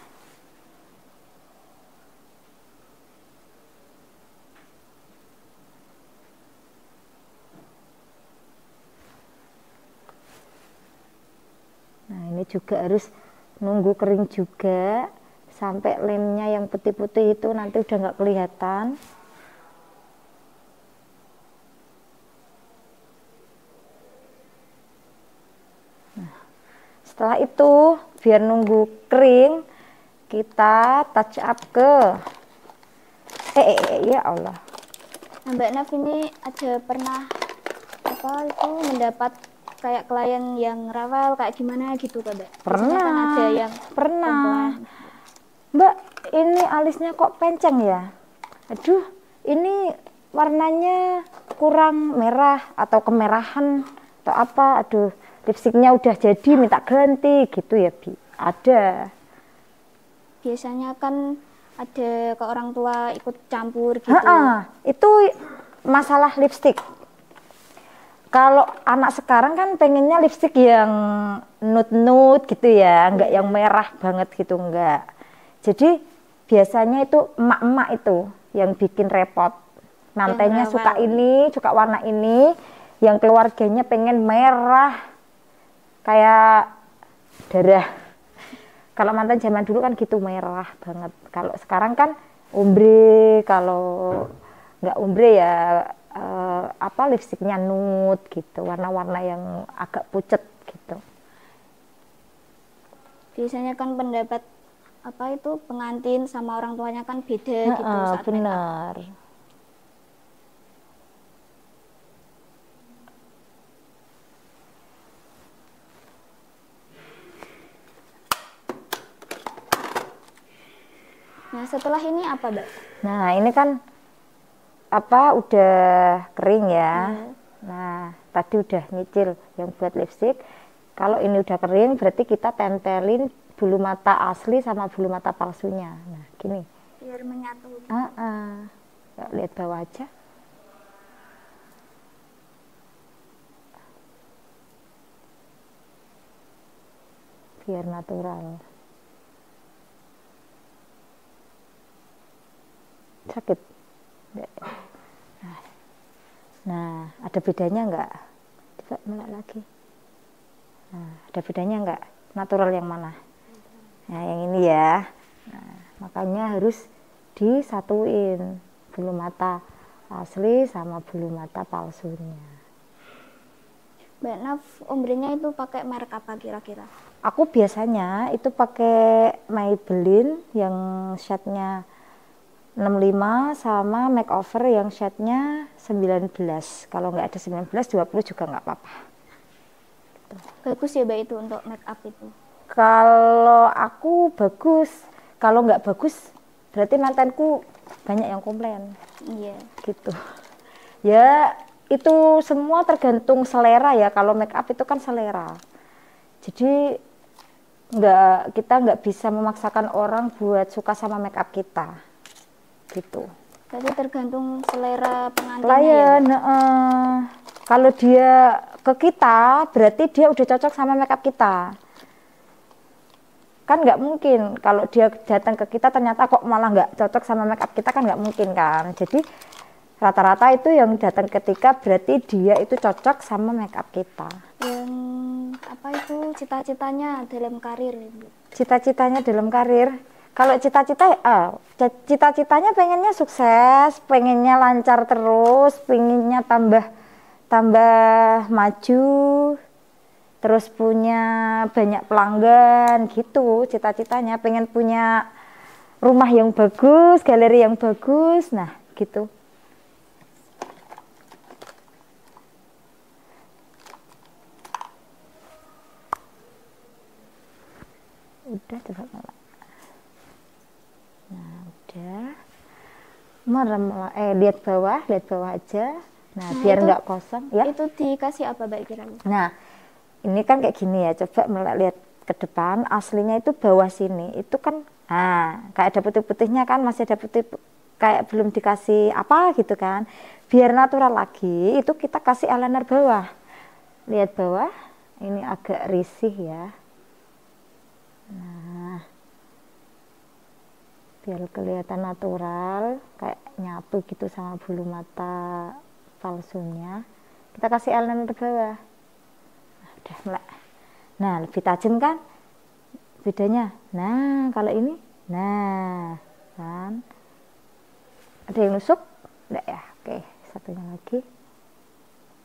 Nah, ini juga harus nunggu kering juga sampai lemnya yang putih-putih itu nanti udah nggak kelihatan. Nah, setelah itu biar nunggu kering kita touch up ke ya Allah. Nah, Mbak Naf ini ada pernah mendapat kayak klien yang rewel kayak gimana gitu kan, Mbak? Biasanya kan ada yang pernah. komplain. Mbak, ini alisnya kok penceng ya? Aduh, ini warnanya kurang merah atau kemerahan atau apa? Aduh, lipstiknya udah jadi minta ganti gitu ya, Bi. Ada. Biasanya kan ada ke orang tua ikut campur gitu. Itu masalah lipstik. Kalau anak sekarang kan pengennya lipstik yang nude-nude gitu ya, enggak yang merah banget gitu, enggak. Jadi biasanya itu emak-emak itu yang bikin repot. Mantenya suka ini, suka warna ini, yang keluarganya pengen merah kayak darah. Kalau mantan zaman dulu kan gitu merah banget. Kalau sekarang kan ombre, kalau nggak ombre ya lipstiknya nude gitu, warna-warna yang agak pucet gitu. Biasanya kan pendapat pengantin sama orang tuanya kan beda gitu saat benar. Nah, setelah ini apa, Mbak? Nah, ini kan udah kering ya. Nah, tadi udah nyicil yang buat lipstik. Kalau ini udah kering berarti kita tempelin bulu mata asli sama bulu mata palsunya. Nah, gini. Biar menyatu. Ya, lihat bawah aja. Biar natural. Sakit. Nah, ada bedanya enggak? Coba melek lagi. Nah, ada bedanya enggak? Natural yang mana? Nah, yang ini ya. Nah, makanya harus disatuin bulu mata asli sama bulu mata palsunya. Mbak Naf, ombrenya itu pakai merek apa kira-kira? Aku biasanya itu pakai Maybelline yang shade-nya 65 sama makeover yang shade-nya 19. Kalau nggak ada 19, 20 juga nggak apa-apa. Bagus ya Mbak itu untuk make up itu? Kalau aku bagus, kalau nggak bagus berarti mantanku banyak yang komplain. Iya. Gitu. Ya itu semua tergantung selera ya. Kalau make up itu kan selera. Jadi kita nggak bisa memaksakan orang buat suka sama make up kita. Gitu. Jadi tergantung selera pengantinnya Klien, ya Mbak? kalau dia ke kita berarti dia udah cocok sama make up kita. Kan nggak mungkin kalau dia datang ke kita ternyata kok malah nggak cocok sama make up kita, kan nggak mungkin kan. Jadi rata-rata itu yang datang ketika berarti dia itu cocok sama make up kita. Yang apa itu cita-citanya dalam karir Ibu? Cita-citanya dalam karir, kalau cita-citanya pengennya sukses, pengennya lancar terus, pengennya tambah maju, terus punya banyak pelanggan gitu. Cita-citanya pengen punya rumah yang bagus, galeri yang bagus, nah gitu. Udah, coba malah. Nah, udah. Lihat bawah aja. Nah, biar nggak kosong ya. Itu dikasih apa Mbak kira-kira? Nah, ini kan kayak gini ya, coba lihat ke depan, aslinya itu bawah sini, itu kan, kayak ada putih-putihnya kan, masih ada putih, kayak belum dikasih apa gitu kan. Biar natural lagi, itu kita kasih eyeliner bawah. Lihat bawah, ini agak risih ya. Nah, biar kelihatan natural, kayak nyatu gitu sama bulu mata palsunya, kita kasih eyeliner bawah. Udah mulai. Nah, lebih tajam kan bedanya. Nah, kalau ini, nah kan ada yang nusuk enggak ya? Oke, satunya lagi.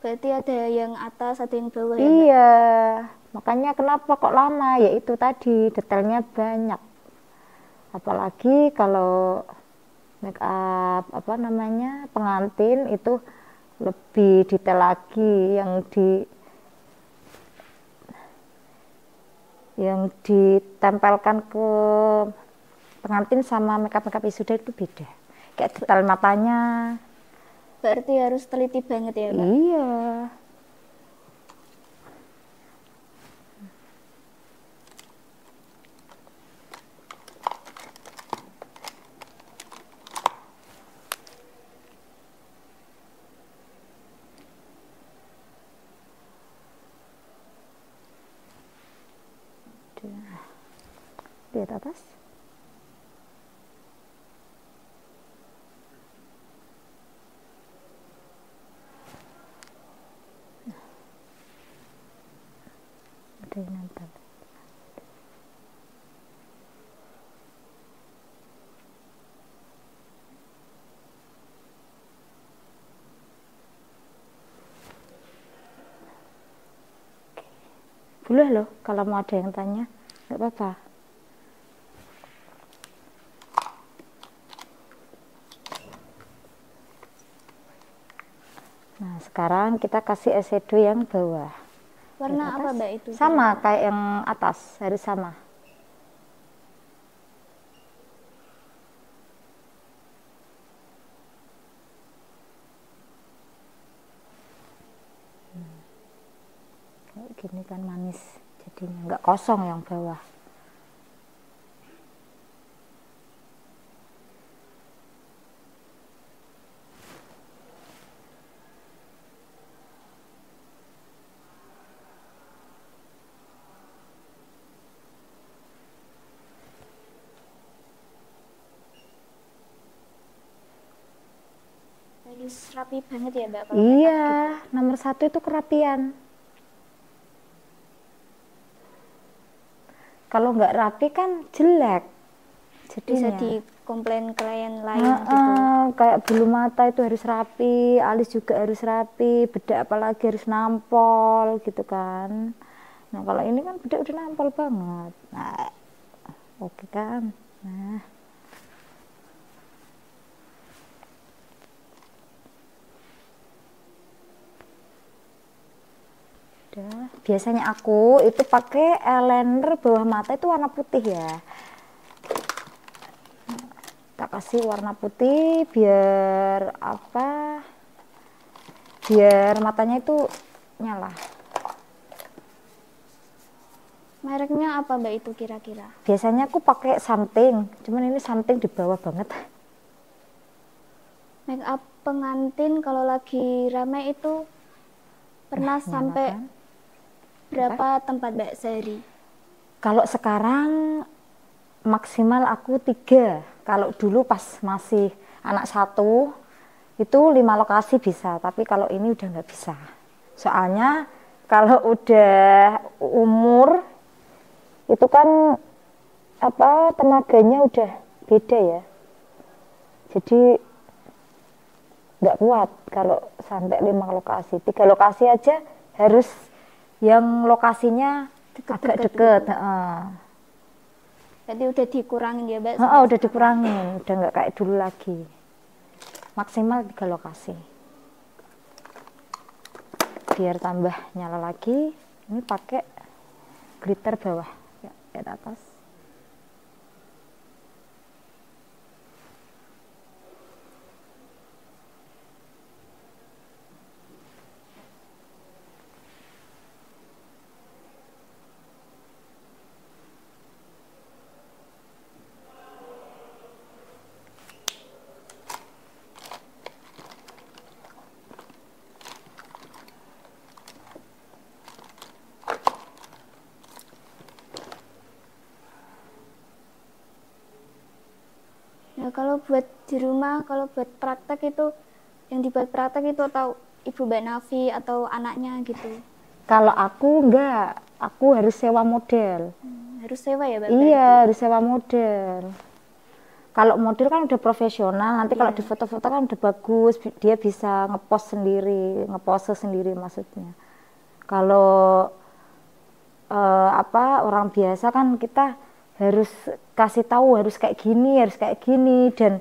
Berarti ada yang atas, ada yang bawah ya Mbak? Iya, makanya kenapa kok lama, ya itu tadi detailnya banyak. Apalagi kalau make up pengantin itu lebih detail lagi, yang ditempelkan ke pengantin sama makeup wisuda itu beda. Kayak detail matanya. Berarti harus teliti banget ya Mbak? Iya. Lihat atas. Ada yang nempel. Boleh loh kalau mau ada yang tanya, nggak apa-apa. Nah, sekarang kita kasih eyeshadow yang bawah. Warna apa Mbak itu? Sama kayak yang atas, harus sama. Kayak gini kan manis, jadinya nggak kosong yang bawah. Harus rapi banget ya Mbak kalau Iya, nomor satu itu kerapian. Kalau nggak rapi kan jelek bisa jadinya. dikomplain klien lain gitu. Kayak bulu mata itu harus rapi, alis juga harus rapi, bedak apalagi harus nampol gitu kan. Nah kalau ini kan bedak udah nampol banget. Nah, oke kan. Nah, udah. Biasanya aku itu pakai eyeliner bawah mata itu warna putih ya. Tak kasih warna putih biar apa? Biar matanya itu nyala. Mereknya apa Mbak itu kira-kira? Biasanya aku pakai something, cuman ini something di bawah banget. Make up pengantin kalau lagi rame itu pernah sampai kan? berapa tempat Mbak sehari? Kalau sekarang maksimal aku 3. Kalau dulu pas masih anak 1 itu 5 lokasi bisa, tapi kalau ini udah nggak bisa. Soalnya kalau udah umur itu kan apa tenaganya udah beda ya. Jadi nggak kuat kalau sampai 5 lokasi. 3 lokasi aja harus yang lokasinya agak deket. Jadi udah dikurangin ya Mbak? Udah dikurangin, udah nggak kayak dulu lagi. Maksimal 3 lokasi. Biar tambah nyala lagi, ini pakai glitter bawah, ya, di atas. Nah kalau buat di rumah, kalau buat praktek itu, yang dibuat praktek itu atau Ibu Mbak Nafi atau anaknya gitu? Kalau aku enggak, aku harus sewa model. Harus sewa ya Mbak? Iya, harus sewa model. Kalau model kan udah profesional, nanti kalau di foto-foto kan udah bagus, dia bisa ngepost sendiri, ngepose sendiri maksudnya. Kalau orang biasa kan kita harus kasih tahu harus kayak gini, dan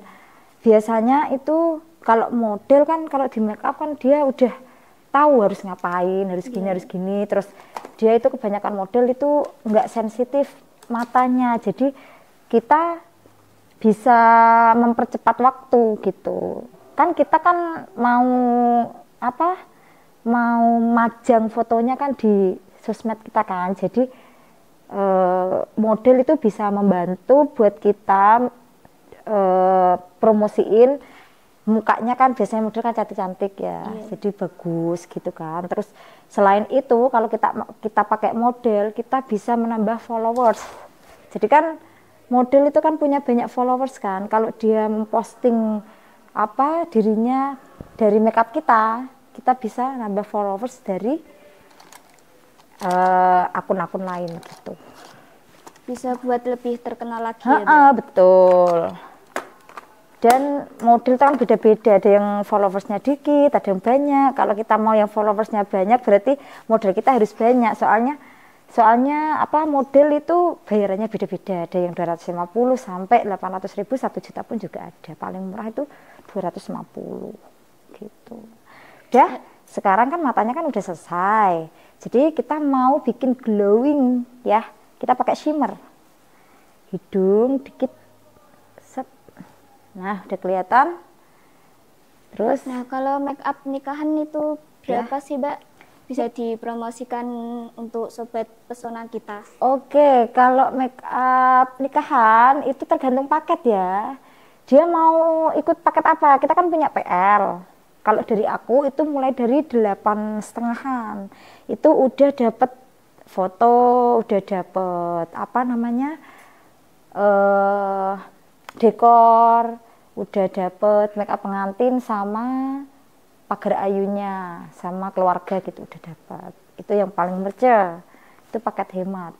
biasanya itu kalau model kan kalau di make up kan dia udah tahu harus ngapain, harus gini, terus dia itu kebanyakan model itu nggak sensitif matanya, jadi kita bisa mempercepat waktu gitu. Kan kita kan mau mau majang fotonya kan di sosmed kita kan, jadi model itu bisa membantu buat kita promosiin mukanya kan, biasanya model kan cantik-cantik ya, jadi bagus gitu kan. Terus selain itu kalau kita pakai model, kita bisa menambah followers. Jadi kan model itu kan punya banyak followers kan, kalau dia memposting dirinya dari makeup kita bisa nambah followers dari akun-akun lain gitu. Bisa buat lebih terkenal lagi ya, betul. Dan model itu kan beda-beda, ada yang followersnya dikit, ada yang banyak. Kalau kita mau yang followersnya banyak, berarti model kita harus banyak. Soalnya model itu bayarannya beda-beda. Ada yang 250 sampai 800.000, 1 juta pun juga ada. Paling murah itu 250 gitu. Udah, sekarang kan matanya kan udah selesai. Jadi kita mau bikin glowing ya, kita pakai shimmer. Hidung dikit, set. Nah udah kelihatan. Terus nah kalau make up nikahan itu berapa sih Mbak? Bisa dipromosikan untuk sobat pesona kita. Oke, kalau make up nikahan itu tergantung paket ya. Dia mau ikut paket apa? Kita kan punya PL. Kalau dari aku itu mulai dari 8,5-an. Itu udah dapet foto, udah dapet dekor, udah dapet make up pengantin sama pagar ayunya sama keluarga gitu udah dapat. Itu yang paling murah. Itu paket hemat.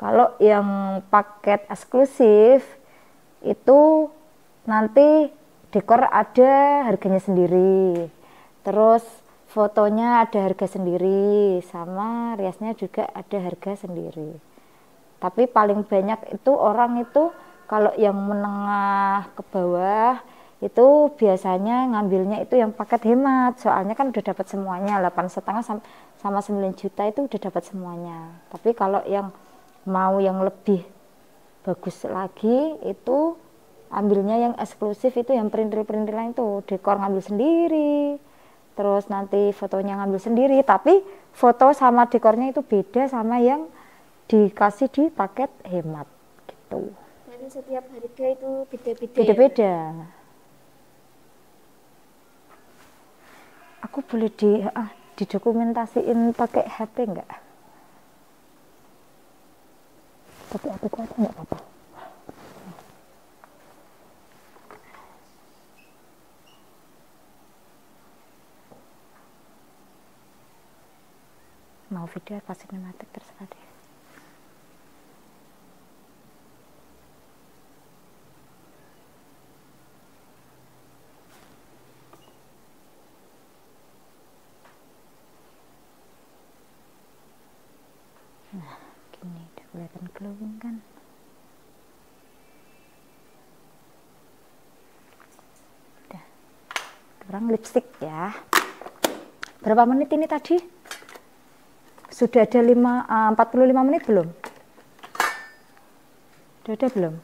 Kalau yang paket eksklusif itu nanti dekor ada harganya sendiri. Terus fotonya ada harga sendiri sama riasnya juga ada harga sendiri. Tapi paling banyak itu orang itu kalau yang menengah ke bawah itu biasanya ngambilnya itu yang paket hemat, soalnya kan udah dapat semuanya 8,5 sama 9 juta itu udah dapat semuanya. Tapi kalau yang mau yang lebih bagus lagi itu ambilnya yang eksklusif, itu yang perintil-perintilan itu dekor ngambil sendiri, terus nanti fotonya ngambil sendiri, tapi foto sama dekornya itu beda sama yang dikasih di paket hemat gitu. Jadi setiap harga itu beda-beda. Beda-beda. Aku boleh didokumentasiin pakai HP enggak? Pakai HP kuat enggak apa-apa? Mau video apa sinematik terserah deh. Nah, gini udah kelihatan glowing kan? Udah. Sekarang lipstick ya. Berapa menit ini tadi? Sudah ada 45 menit belum? Sudah ada belum?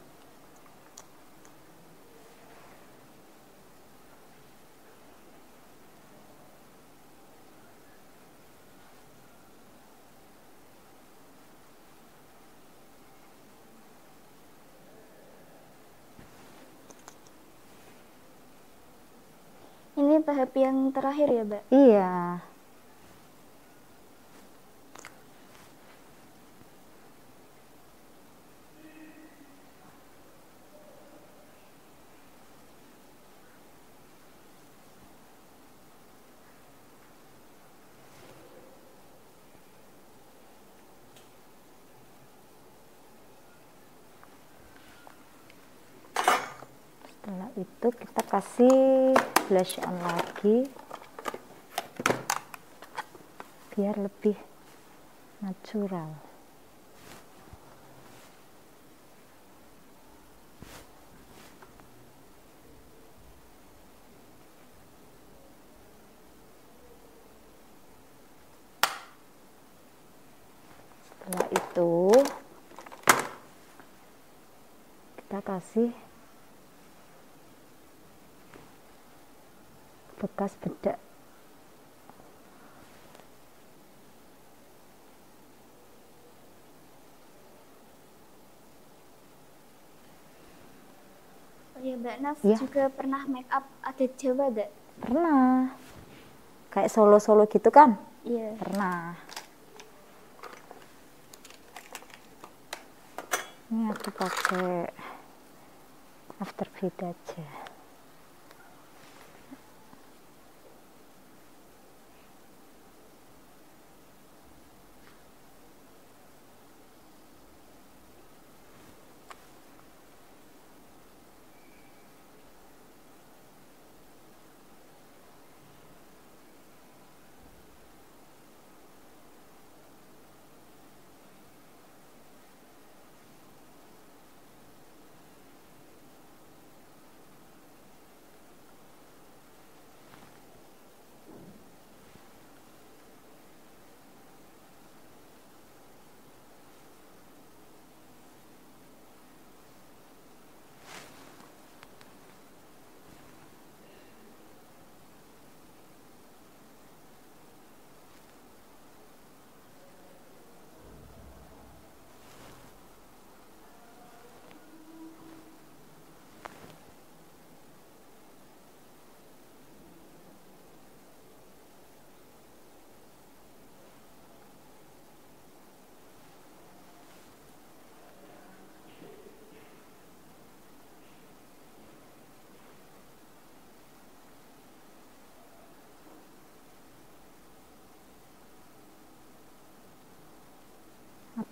Ini tahap yang terakhir ya, Mbak? Iya. Setelah itu kita kasih blush on lagi biar lebih natural. Setelah itu kita kasih bekas bedak. Oh ya, Mbak Naf Ya. juga pernah make up adat Jawa gak? Pernah. Kayak solo-solo gitu kan? Iya. Pernah. Ini aku pakai Afterbeat aja.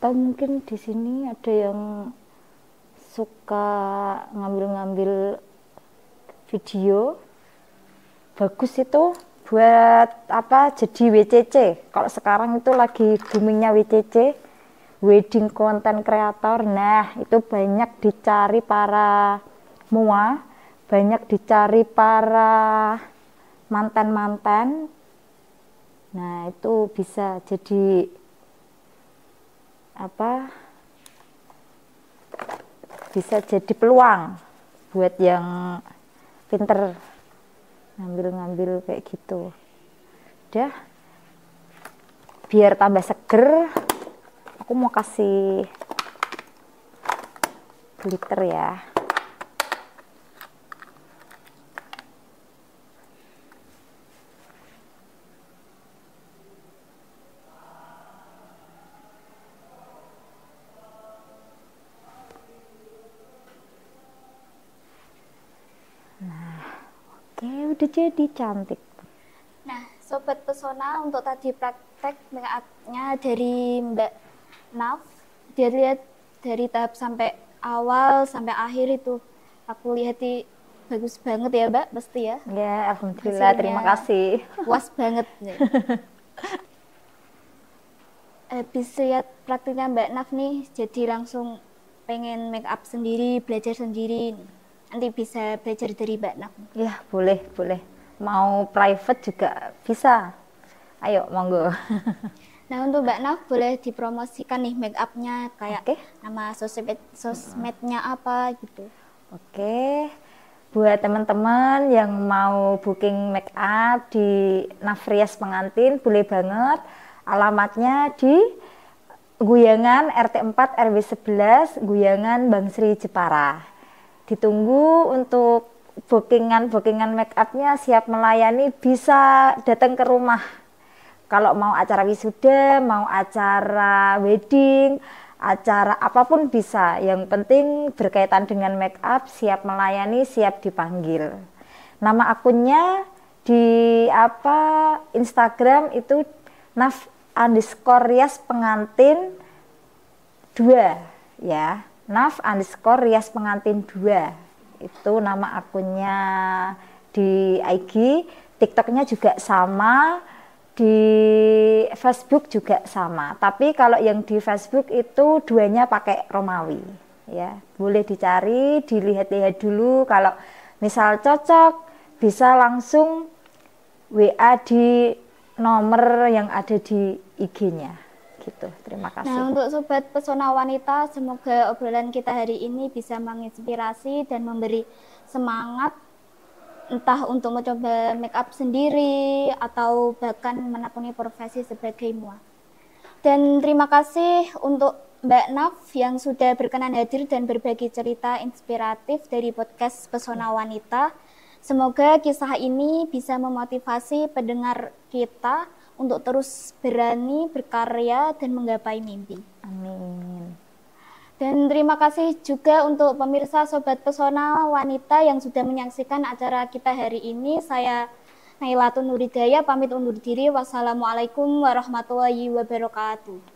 Atau mungkin di sini ada yang suka ngambil-ngambil video, bagus itu buat apa, jadi WCC. Kalau sekarang itu lagi boomingnya WCC, wedding content creator. Nah, itu banyak dicari para MUA, banyak dicari para mantan-mantan. Nah, itu bisa jadi apa, bisa jadi peluang buat yang pinter ngambil-ngambil kayak gitu. Udah, biar tambah seger, aku mau kasih glitter ya. Oke, udah jadi cantik. Nah, Sobat Pesona, untuk tadi praktek make up-nya dari Mbak Naf, dia lihat dari tahap sampai awal sampai akhir itu, aku lihat bagus banget ya Mbak, pasti ya. Ya, alhamdulillah, Hasilnya terima kasih. puas banget. Habis lihat praktiknya Mbak Naf nih, jadi langsung pengen make up sendiri, belajar sendiri. Nanti bisa belajar dari Mbak Naf. Ya, boleh, boleh. Mau private juga bisa. Ayo, monggo. Nah, untuk Mbak Naf boleh dipromosikan nih make up-nya, kayak Oke. nama sosmednya apa gitu. Oke. Buat teman-teman yang mau booking make up di Nafrias Pengantin, boleh banget. Alamatnya di Guyangan RT 4 RW 11, Guyangan Bang Sri Jepara. Ditunggu untuk bookingan make upnya, siap melayani, bisa datang ke rumah. Kalau mau acara wisuda, mau acara wedding, acara apapun bisa. Yang penting berkaitan dengan make up, siap melayani, siap dipanggil. Nama akunnya di Instagram itu Naf_Rias Pengantin 2 ya. Naf_Rias Pengantin 2 itu nama akunnya di IG. TikToknya juga sama, di Facebook juga sama. Tapi kalau yang di Facebook itu duanya pakai Romawi ya. Boleh dicari, dilihat-lihat dulu. Kalau misal cocok, bisa langsung WA di nomor yang ada di IG-nya. Gitu. Terima kasih. Nah, untuk Sobat Pesona Wanita, semoga obrolan kita hari ini bisa menginspirasi dan memberi semangat, entah untuk mencoba make up sendiri atau bahkan menekuni profesi sebagai MUA. Dan terima kasih untuk Mbak Naf yang sudah berkenan hadir dan berbagi cerita inspiratif dari podcast Pesona Wanita. Semoga kisah ini bisa memotivasi pendengar kita untuk terus berani berkarya dan menggapai mimpi. Amin. Dan terima kasih juga untuk pemirsa Sobat Pesona Wanita yang sudah menyaksikan acara kita hari ini. Saya Nailatun Nuridaya pamit undur diri. Wassalamualaikum warahmatullahi wabarakatuh.